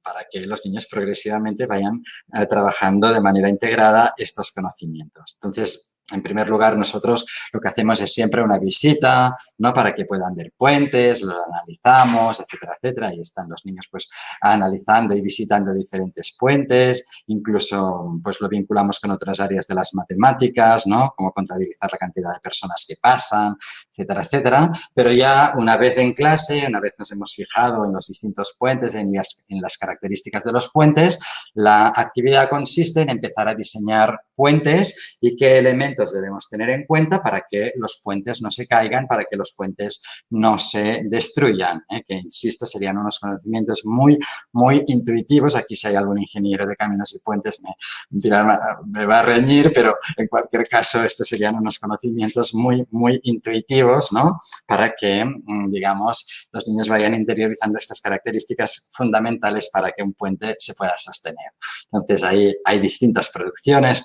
Para que los niños progresivamente vayan trabajando de manera integrada estos conocimientos. Entonces, en primer lugar, nosotros lo que hacemos es siempre una visita, ¿no? Para que puedan ver puentes, los analizamos, etcétera, etcétera. Y están los niños pues analizando y visitando diferentes puentes, incluso pues lo vinculamos con otras áreas de las matemáticas, ¿no? Como contabilizar la cantidad de personas que pasan, etcétera, etcétera. Pero ya una vez en clase, una vez nos hemos fijado en los distintos puentes, en las características de los puentes, la actividad consiste en empezar a diseñar puentes y qué elementos debemos tener en cuenta para que los puentes no se caigan, para que los puentes no se destruyan, que, insisto, serían unos conocimientos muy, muy intuitivos. Aquí si hay algún ingeniero de caminos y puentes me va a reñir, pero en cualquier caso estos serían unos conocimientos muy, muy intuitivos, ¿no? Para que, digamos, los niños vayan interiorizando estas características fundamentales para que un puente se pueda sostener. Entonces, ahí hay distintas producciones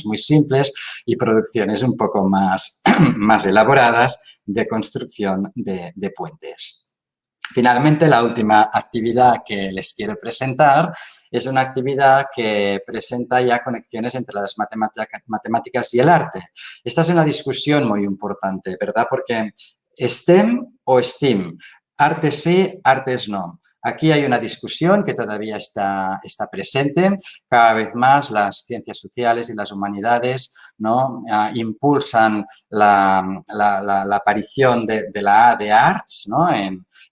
muy simples y producciones un poco más, más elaboradas de construcción de puentes. Finalmente, la última actividad que les quiero presentar es una actividad que presenta ya conexiones entre las matemáticas y el arte. Esta es una discusión muy importante, ¿verdad? Porque STEM o STEAM, artes sí, artes no. Aquí hay una discusión que todavía está presente. Cada vez más las ciencias sociales y las humanidades, ¿no? Impulsan la aparición de la A de Arts, ¿no?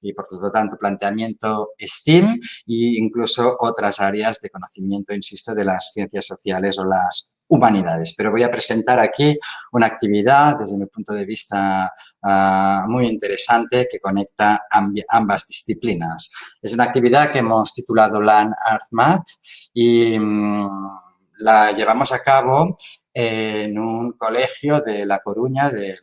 Y por lo tanto planteamiento STEAM e incluso otras áreas de conocimiento, insisto, de las ciencias sociales o las humanidades. Pero voy a presentar aquí una actividad desde mi punto de vista muy interesante que conecta ambas disciplinas. Es una actividad que hemos titulado Land Art Math y la llevamos a cabo en un colegio de La Coruña, del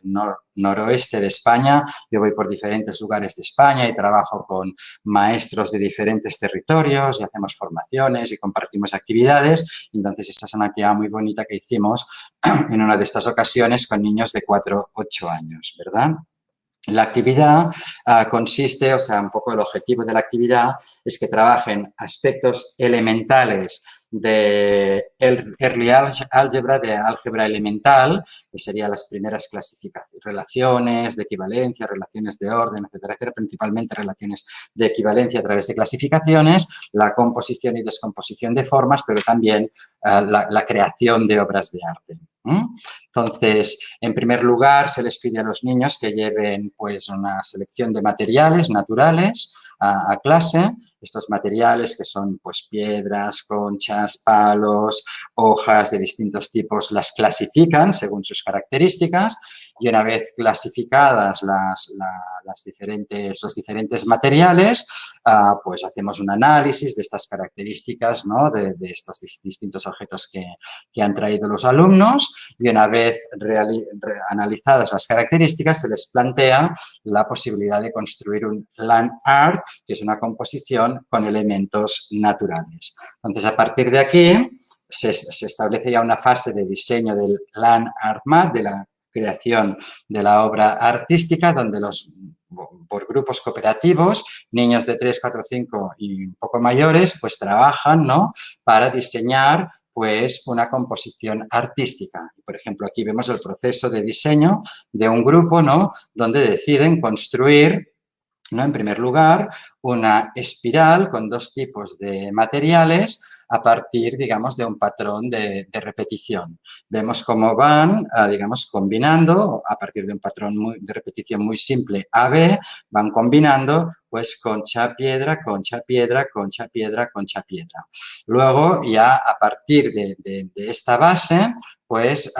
noroeste de España. Yo voy por diferentes lugares de España y trabajo con maestros de diferentes territorios y hacemos formaciones y compartimos actividades. Entonces, esta es una actividad muy bonita que hicimos en una de estas ocasiones con niños de 4 a 8 años, ¿verdad? La actividad consiste, o sea, un poco el objetivo de la actividad es que trabajen aspectos elementales de Early Algebra, de álgebra elemental, que serían las primeras clasificaciones, relaciones de equivalencia, relaciones de orden, etcétera, etcétera, principalmente relaciones de equivalencia a través de clasificaciones, la composición y descomposición de formas, pero también la creación de obras de arte. Entonces, en primer lugar, se les pide a los niños que lleven pues una selección de materiales naturales a clase. Estos materiales que son pues piedras, conchas, palos, hojas de distintos tipos, las clasifican según sus características y una vez clasificadas los diferentes materiales, pues hacemos un análisis de estas características, ¿no? de estos distintos objetos que han traído los alumnos y una vez analizadas las características se les plantea la posibilidad de construir un land art, que es una composición con elementos naturales. Entonces, a partir de aquí se establece ya una fase de diseño del land art math, de la creación de la obra artística, donde por grupos cooperativos, niños de 3, 4, 5 y un poco mayores, pues trabajan, ¿no? Para diseñar pues una composición artística. Por ejemplo, aquí vemos el proceso de diseño de un grupo, ¿no? Donde deciden construir, ¿no? En primer lugar, una espiral con 2 tipos de materiales a partir, digamos, de un patrón de repetición. Vemos cómo van, digamos, combinando a partir de un patrón de repetición muy simple A-B, van combinando, pues, concha, piedra, concha, piedra, concha, piedra, concha, piedra. Luego, ya a partir de esta base, pues,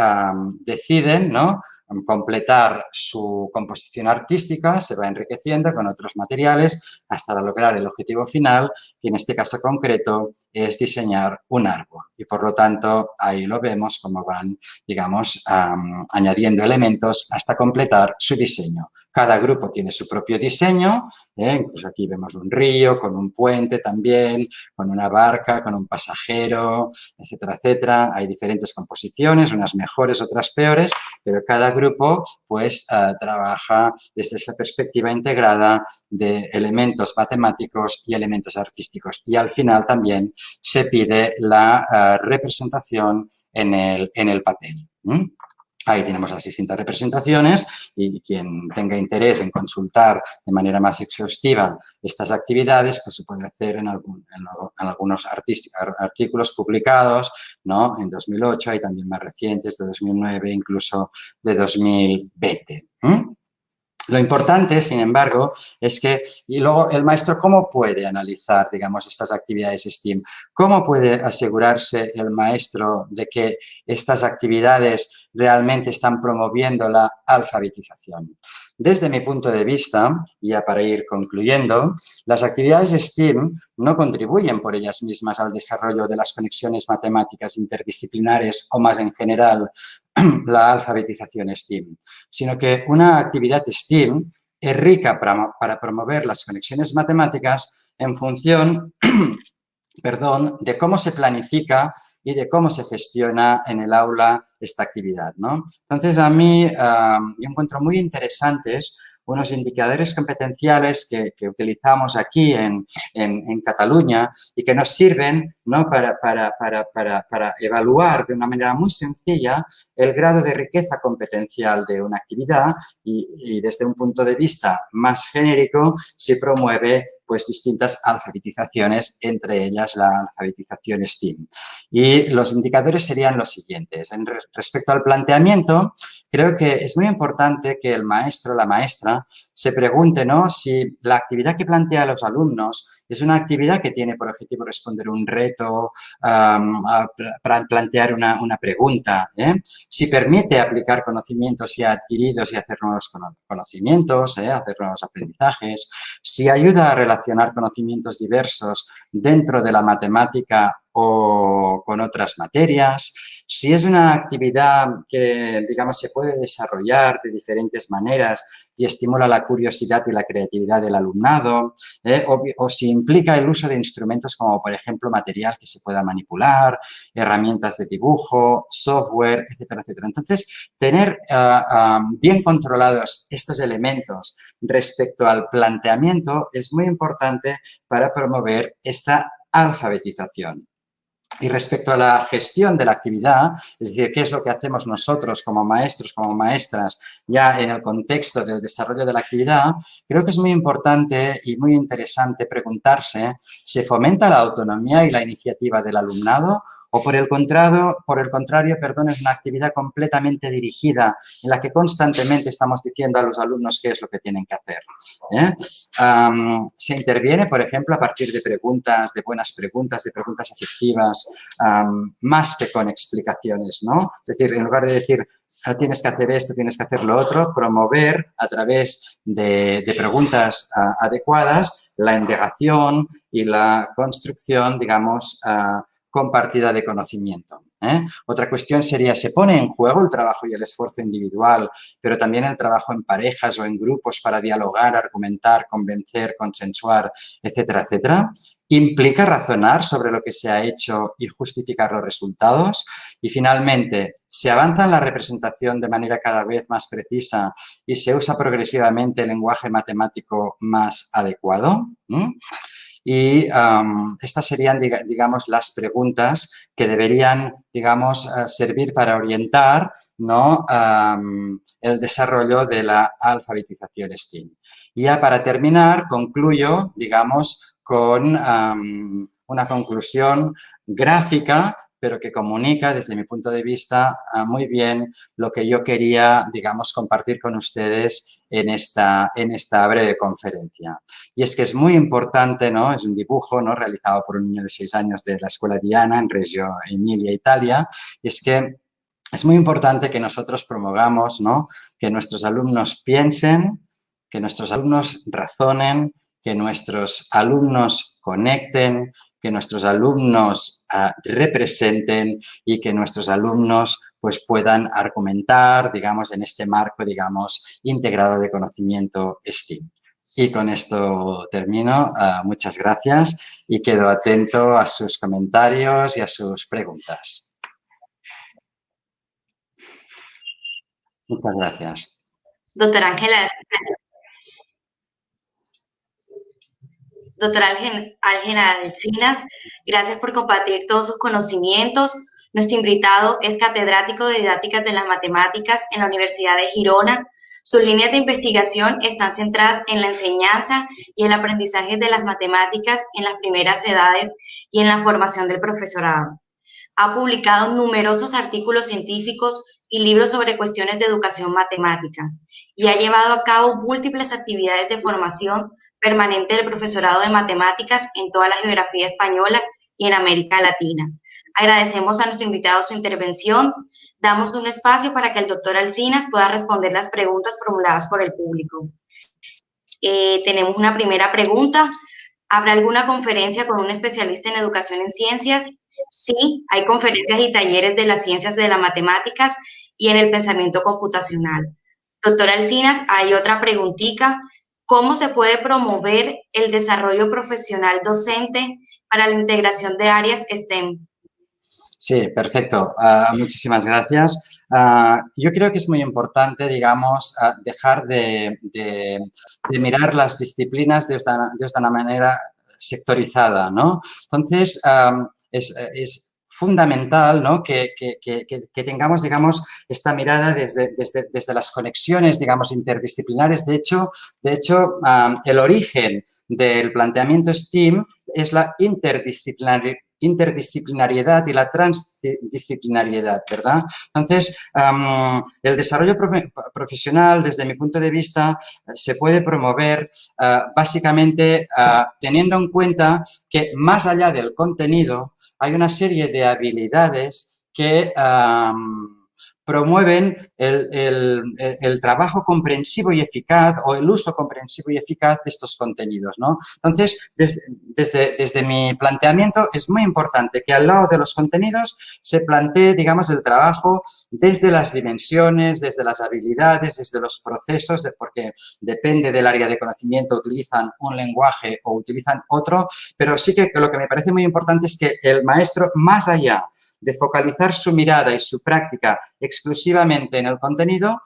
deciden, ¿no? completar su composición artística, se va enriqueciendo con otros materiales hasta lograr el objetivo final, que en este caso concreto es diseñar un árbol. Y por lo tanto, ahí lo vemos como van, digamos, añadiendo elementos hasta completar su diseño. Cada grupo tiene su propio diseño, incluso aquí vemos un río con un puente también, con una barca, con un pasajero, etcétera, etcétera. Hay diferentes composiciones, unas mejores, otras peores, pero cada grupo pues trabaja desde esa perspectiva integrada de elementos matemáticos y elementos artísticos. Y al final también se pide la representación en el papel. Ahí tenemos las distintas representaciones y quien tenga interés en consultar de manera más exhaustiva estas actividades, pues se puede hacer en algunos artículos publicados, ¿no? En 2008 y también más recientes, de 2009, incluso de 2020. Lo importante, sin embargo, es que, y luego el maestro, ¿cómo puede analizar, digamos, estas actividades STEAM? ¿Cómo puede asegurarse el maestro de que estas actividades realmente están promoviendo la alfabetización? Desde mi punto de vista, ya para ir concluyendo, las actividades STEAM no contribuyen por ellas mismas al desarrollo de las conexiones matemáticas interdisciplinares o más en general la alfabetización STEAM, sino que una actividad STEAM es rica para promover las conexiones matemáticas en función de cómo se planifica y de cómo se gestiona en el aula esta actividad, ¿no? Entonces, a mí yo encuentro muy interesantes unos indicadores competenciales que utilizamos aquí en Cataluña y que nos sirven, ¿no? para evaluar de una manera muy sencilla el grado de riqueza competencial de una actividad y desde un punto de vista más genérico se promueve pues distintas alfabetizaciones, entre ellas la alfabetización STEAM. Y los indicadores serían los siguientes. Respecto al planteamiento, creo que es muy importante que el maestro o la maestra se pregunte, ¿no? Si la actividad que plantea a los alumnos es una actividad que tiene por objetivo responder un reto, para plantear una pregunta, si permite aplicar conocimientos ya adquiridos y hacer nuevos conocimientos, hacer nuevos aprendizajes, si ayuda a relacionar conocimientos diversos dentro de la matemática o con otras materias, si es una actividad que, digamos, se puede desarrollar de diferentes maneras y estimula la curiosidad y la creatividad del alumnado, o si implica el uso de instrumentos como, por ejemplo, material que se pueda manipular, herramientas de dibujo, software, etcétera, etcétera. Entonces, tener bien controlados estos elementos respecto al planteamiento es muy importante para promover esta alfabetización. Y respecto a la gestión de la actividad, es decir, qué es lo que hacemos nosotros como maestros, como maestras, ya en el contexto del desarrollo de la actividad, creo que es muy importante y muy interesante preguntarse, ¿se fomenta la autonomía y la iniciativa del alumnado? O por el contrario, es una actividad completamente dirigida en la que constantemente estamos diciendo a los alumnos qué es lo que tienen que hacer. Se interviene, por ejemplo, a partir de preguntas, de buenas preguntas, de preguntas afectivas, más que con explicaciones, ¿no? Es decir, en lugar de decir, tienes que hacer esto, tienes que hacer lo otro, promover a través de preguntas adecuadas la indagación y la construcción, digamos, compartida de conocimiento. Otra cuestión sería, ¿se pone en juego el trabajo y el esfuerzo individual, pero también el trabajo en parejas o en grupos para dialogar, argumentar, convencer, consensuar, etcétera, etcétera? ¿Implica razonar sobre lo que se ha hecho y justificar los resultados? Y finalmente, ¿se avanza en la representación de manera cada vez más precisa y se usa progresivamente el lenguaje matemático más adecuado? Y estas serían, digamos, las preguntas que deberían, digamos, servir para orientar, ¿no? El desarrollo de la alfabetización STEAM. Y ya para terminar, concluyo, digamos, con una conclusión gráfica, pero que comunica, desde mi punto de vista, muy bien lo que yo quería, digamos, compartir con ustedes en esta breve conferencia. Y es que es muy importante, ¿no? Es un dibujo, ¿no? Realizado por un niño de 6 años de la Escuela Diana en Reggio Emilia, Italia. Y es que es muy importante que nosotros promovamos, ¿no?, que nuestros alumnos piensen, que nuestros alumnos razonen, que nuestros alumnos conecten, que nuestros alumnos representen y que nuestros alumnos pues puedan argumentar, digamos, en este marco, digamos, integrado de conocimiento STEAM. Y con esto termino. Muchas gracias y quedo atento a sus comentarios y a sus preguntas. Muchas gracias. Doctora Ángela Alcinas, gracias por compartir todos sus conocimientos. Nuestro invitado es catedrático de Didácticas de las Matemáticas en la Universidad de Girona. Sus líneas de investigación están centradas en la enseñanza y el aprendizaje de las matemáticas en las primeras edades y en la formación del profesorado. Ha publicado numerosos artículos científicos y libros sobre cuestiones de educación matemática y ha llevado a cabo múltiples actividades de formación permanente del profesorado de matemáticas en toda la geografía española y en América Latina. Agradecemos a nuestro invitado su intervención. Damos un espacio para que el doctor Alcinas pueda responder las preguntas formuladas por el público. Tenemos una primera pregunta. ¿Habrá alguna conferencia con un especialista en educación en ciencias? Sí, hay conferencias y talleres de las ciencias de las matemáticas y en el pensamiento computacional. Doctor Alcinas, hay otra preguntita. ¿Cómo se puede promover el desarrollo profesional docente para la integración de áreas STEM? Sí, perfecto. Muchísimas gracias. Yo creo que es muy importante, digamos, dejar de mirar las disciplinas de una manera sectorizada, ¿no? Entonces, es fundamental, ¿no?, que tengamos, digamos, esta mirada desde las conexiones, digamos, interdisciplinares. De hecho, el origen del planteamiento STEAM es la interdisciplinariedad y la transdisciplinariedad, ¿verdad? Entonces, el desarrollo profesional, desde mi punto de vista, se puede promover básicamente teniendo en cuenta que más allá del contenido hay una serie de habilidades que promueven el trabajo comprensivo y eficaz o el uso comprensivo y eficaz de estos contenidos, ¿no? Entonces, desde mi planteamiento es muy importante que al lado de los contenidos se plantee, digamos, el trabajo desde las dimensiones, desde las habilidades, desde los procesos, porque depende del área de conocimiento, utilizan un lenguaje o utilizan otro, pero sí que lo que me parece muy importante es que el maestro, más allá de focalizar su mirada y su práctica exclusivamente en el contenido,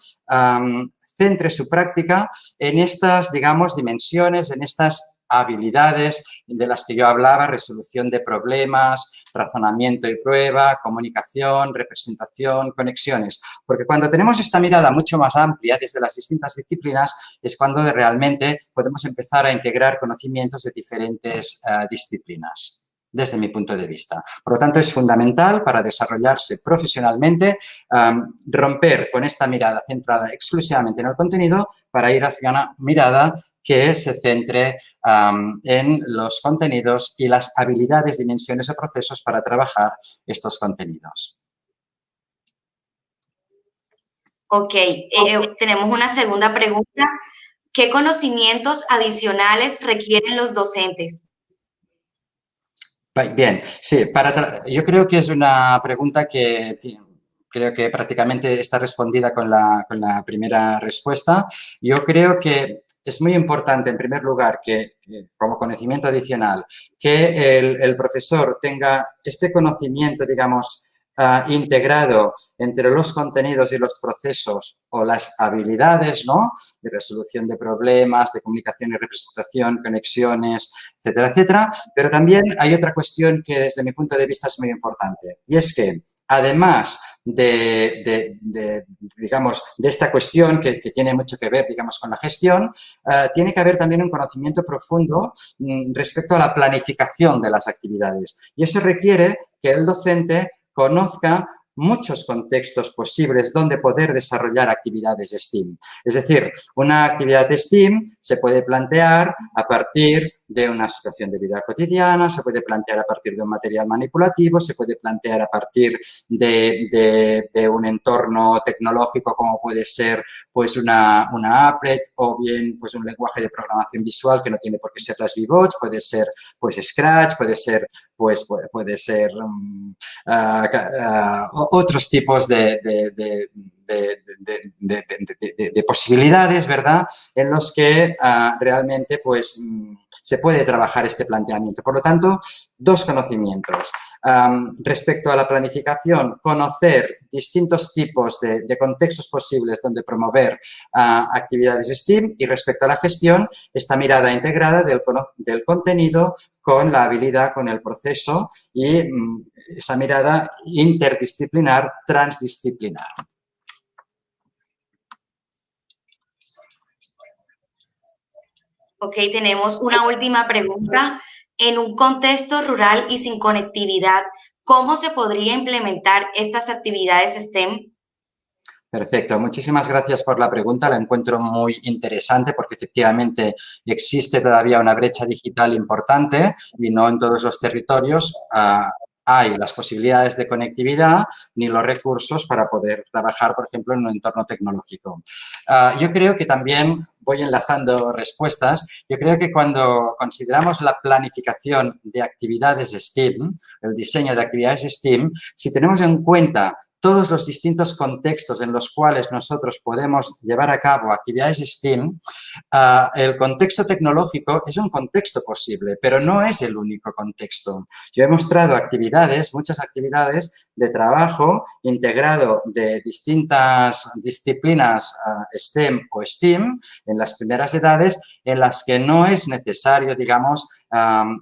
centre su práctica en estas, digamos, dimensiones, en estas habilidades de las que yo hablaba: resolución de problemas, razonamiento y prueba, comunicación, representación, conexiones. Porque cuando tenemos esta mirada mucho más amplia desde las distintas disciplinas es cuando realmente podemos empezar a integrar conocimientos de diferentes disciplinas, desde mi punto de vista. Por lo tanto, es fundamental para desarrollarse profesionalmente romper con esta mirada centrada exclusivamente en el contenido para ir hacia una mirada que se centre en los contenidos y las habilidades, dimensiones o procesos para trabajar estos contenidos. Ok, tenemos una segunda pregunta. ¿Qué conocimientos adicionales requieren los docentes? Bien, sí, yo creo que es una pregunta que creo que prácticamente está respondida con la primera respuesta. Yo creo que es muy importante, en primer lugar, que como conocimiento adicional, que el profesor tenga este conocimiento, digamos, integrado entre los contenidos y los procesos o las habilidades, ¿no?, de resolución de problemas, de comunicación y representación, conexiones, etcétera, etcétera. Pero también hay otra cuestión que desde mi punto de vista es muy importante, y es que además digamos, de esta cuestión que tiene mucho que ver, digamos, con la gestión, tiene que haber también un conocimiento profundo respecto a la planificación de las actividades. Y eso requiere que el docente conozca muchos contextos posibles donde poder desarrollar actividades STEAM. Es decir, una actividad STEAM se puede plantear a partir de una situación de vida cotidiana, se puede plantear a partir de un material manipulativo, se puede plantear a partir de un entorno tecnológico como puede ser pues una applet o bien pues un lenguaje de programación visual que no tiene por qué ser las VBots, puede ser pues Scratch, puede ser otros tipos de posibilidades, ¿verdad?, en los que realmente pues se puede trabajar este planteamiento. Por lo tanto, dos conocimientos. Respecto a la planificación, conocer distintos tipos de contextos posibles donde promover actividades STEAM, y respecto a la gestión, esta mirada integrada del contenido con la habilidad, con el proceso y esa mirada interdisciplinar, transdisciplinar. Ok, tenemos una última pregunta. En un contexto rural y sin conectividad, ¿cómo se podría implementar estas actividades STEM? Perfecto, muchísimas gracias por la pregunta, la encuentro muy interesante porque efectivamente existe todavía una brecha digital importante y no en todos los territorios hay las posibilidades de conectividad ni los recursos para poder trabajar, por ejemplo, en un entorno tecnológico. Yo creo que también, voy enlazando respuestas, yo creo que cuando consideramos la planificación de actividades STEAM, el diseño de actividades STEAM, si tenemos en cuenta todos los distintos contextos en los cuales nosotros podemos llevar a cabo actividades STEAM, el contexto tecnológico es un contexto posible, pero no es el único contexto. Yo he mostrado actividades, muchas actividades de trabajo integrado de distintas disciplinas STEM o STEAM en las primeras edades en las que no es necesario, digamos,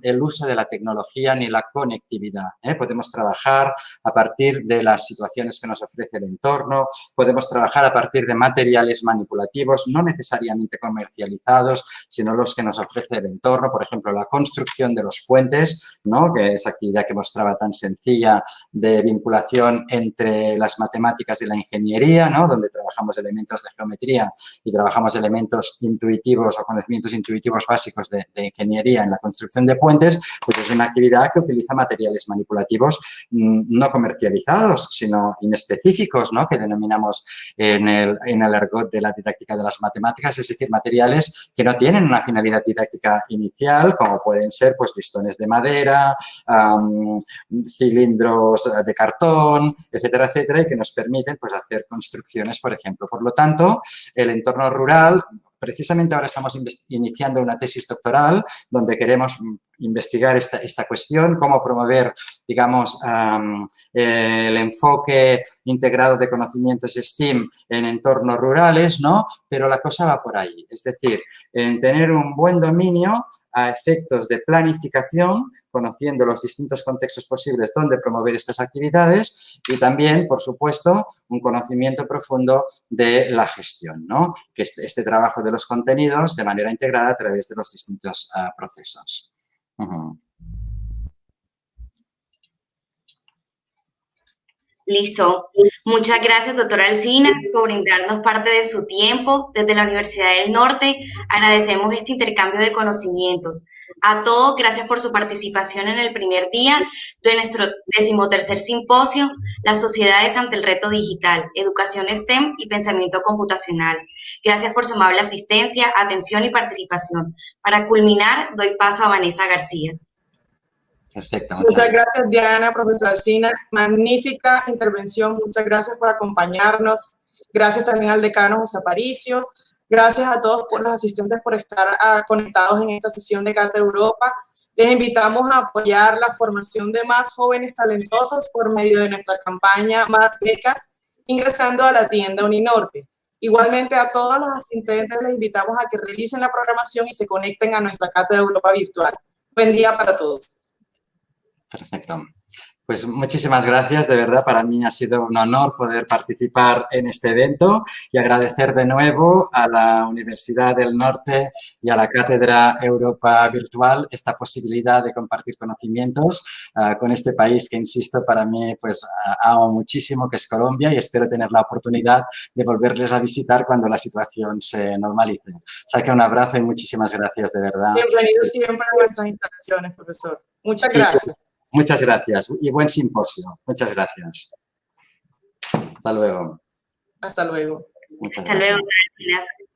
el uso de la tecnología ni la conectividad. Podemos trabajar a partir de las situaciones que nos ofrece el entorno, podemos trabajar a partir de materiales manipulativos, no necesariamente comercializados, sino los que nos ofrece el entorno, por ejemplo, la construcción de los puentes, ¿no?, que es actividad que mostraba tan sencilla de vinculación entre las matemáticas y la ingeniería, ¿no?, donde trabajamos elementos de geometría y trabajamos elementos intuitivos o conocimientos intuitivos básicos de ingeniería en la construcción de puentes, pues es una actividad que utiliza materiales manipulativos no comercializados, sino inespecíficos, ¿no?, que denominamos en el argot de la didáctica de las matemáticas, es decir, materiales que no tienen una finalidad didáctica inicial, como pueden ser pues listones de madera, cilindros de cartón, etcétera, etcétera, y que nos permiten pues hacer construcciones, por ejemplo. Por lo tanto, el entorno rural, precisamente ahora estamos iniciando una tesis doctoral donde queremos investigar esta cuestión, cómo promover, digamos, el enfoque integrado de conocimientos STEAM en entornos rurales, ¿no? Pero la cosa va por ahí, es decir, en tener un buen dominio a efectos de planificación, conociendo los distintos contextos posibles donde promover estas actividades y también, por supuesto, un conocimiento profundo de la gestión, ¿no?, que este trabajo de los contenidos de manera integrada a través de los distintos procesos. Listo. Muchas gracias, doctora Alsina, por brindarnos parte de su tiempo. Desde la Universidad del Norte agradecemos este intercambio de conocimientos. A todos, gracias por su participación en el primer día de nuestro 13º simposio, Las sociedades ante el reto digital, educación STEM y pensamiento computacional. Gracias por su amable asistencia, atención y participación. Para culminar, doy paso a Vanessa García. Perfecto. Muchas gracias, Diana, profesora Alsina. Magnífica intervención. Muchas gracias por acompañarnos. Gracias también al decano José Aparicio. Gracias a todos los asistentes por estar conectados en esta sesión de Cátedra Europa. Les invitamos a apoyar la formación de más jóvenes talentosos por medio de nuestra campaña Más Becas, ingresando a la tienda Uninorte. Igualmente a todos los asistentes les invitamos a que revisen la programación y se conecten a nuestra Cátedra Europa virtual. Buen día para todos. Perfecto. Pues muchísimas gracias, de verdad, para mí ha sido un honor poder participar en este evento y agradecer de nuevo a la Universidad del Norte y a la Cátedra Europa Virtual esta posibilidad de compartir conocimientos con este país que, insisto, para mí pues amo muchísimo, que es Colombia, y espero tener la oportunidad de volverles a visitar cuando la situación se normalice. O sea que un abrazo y muchísimas gracias, de verdad. Bienvenido siempre a nuestras instalaciones, profesor. Muchas gracias. Muchas gracias y buen simposio. Muchas gracias. Hasta luego. Hasta luego. Muchas Hasta gracias. luego, gracias.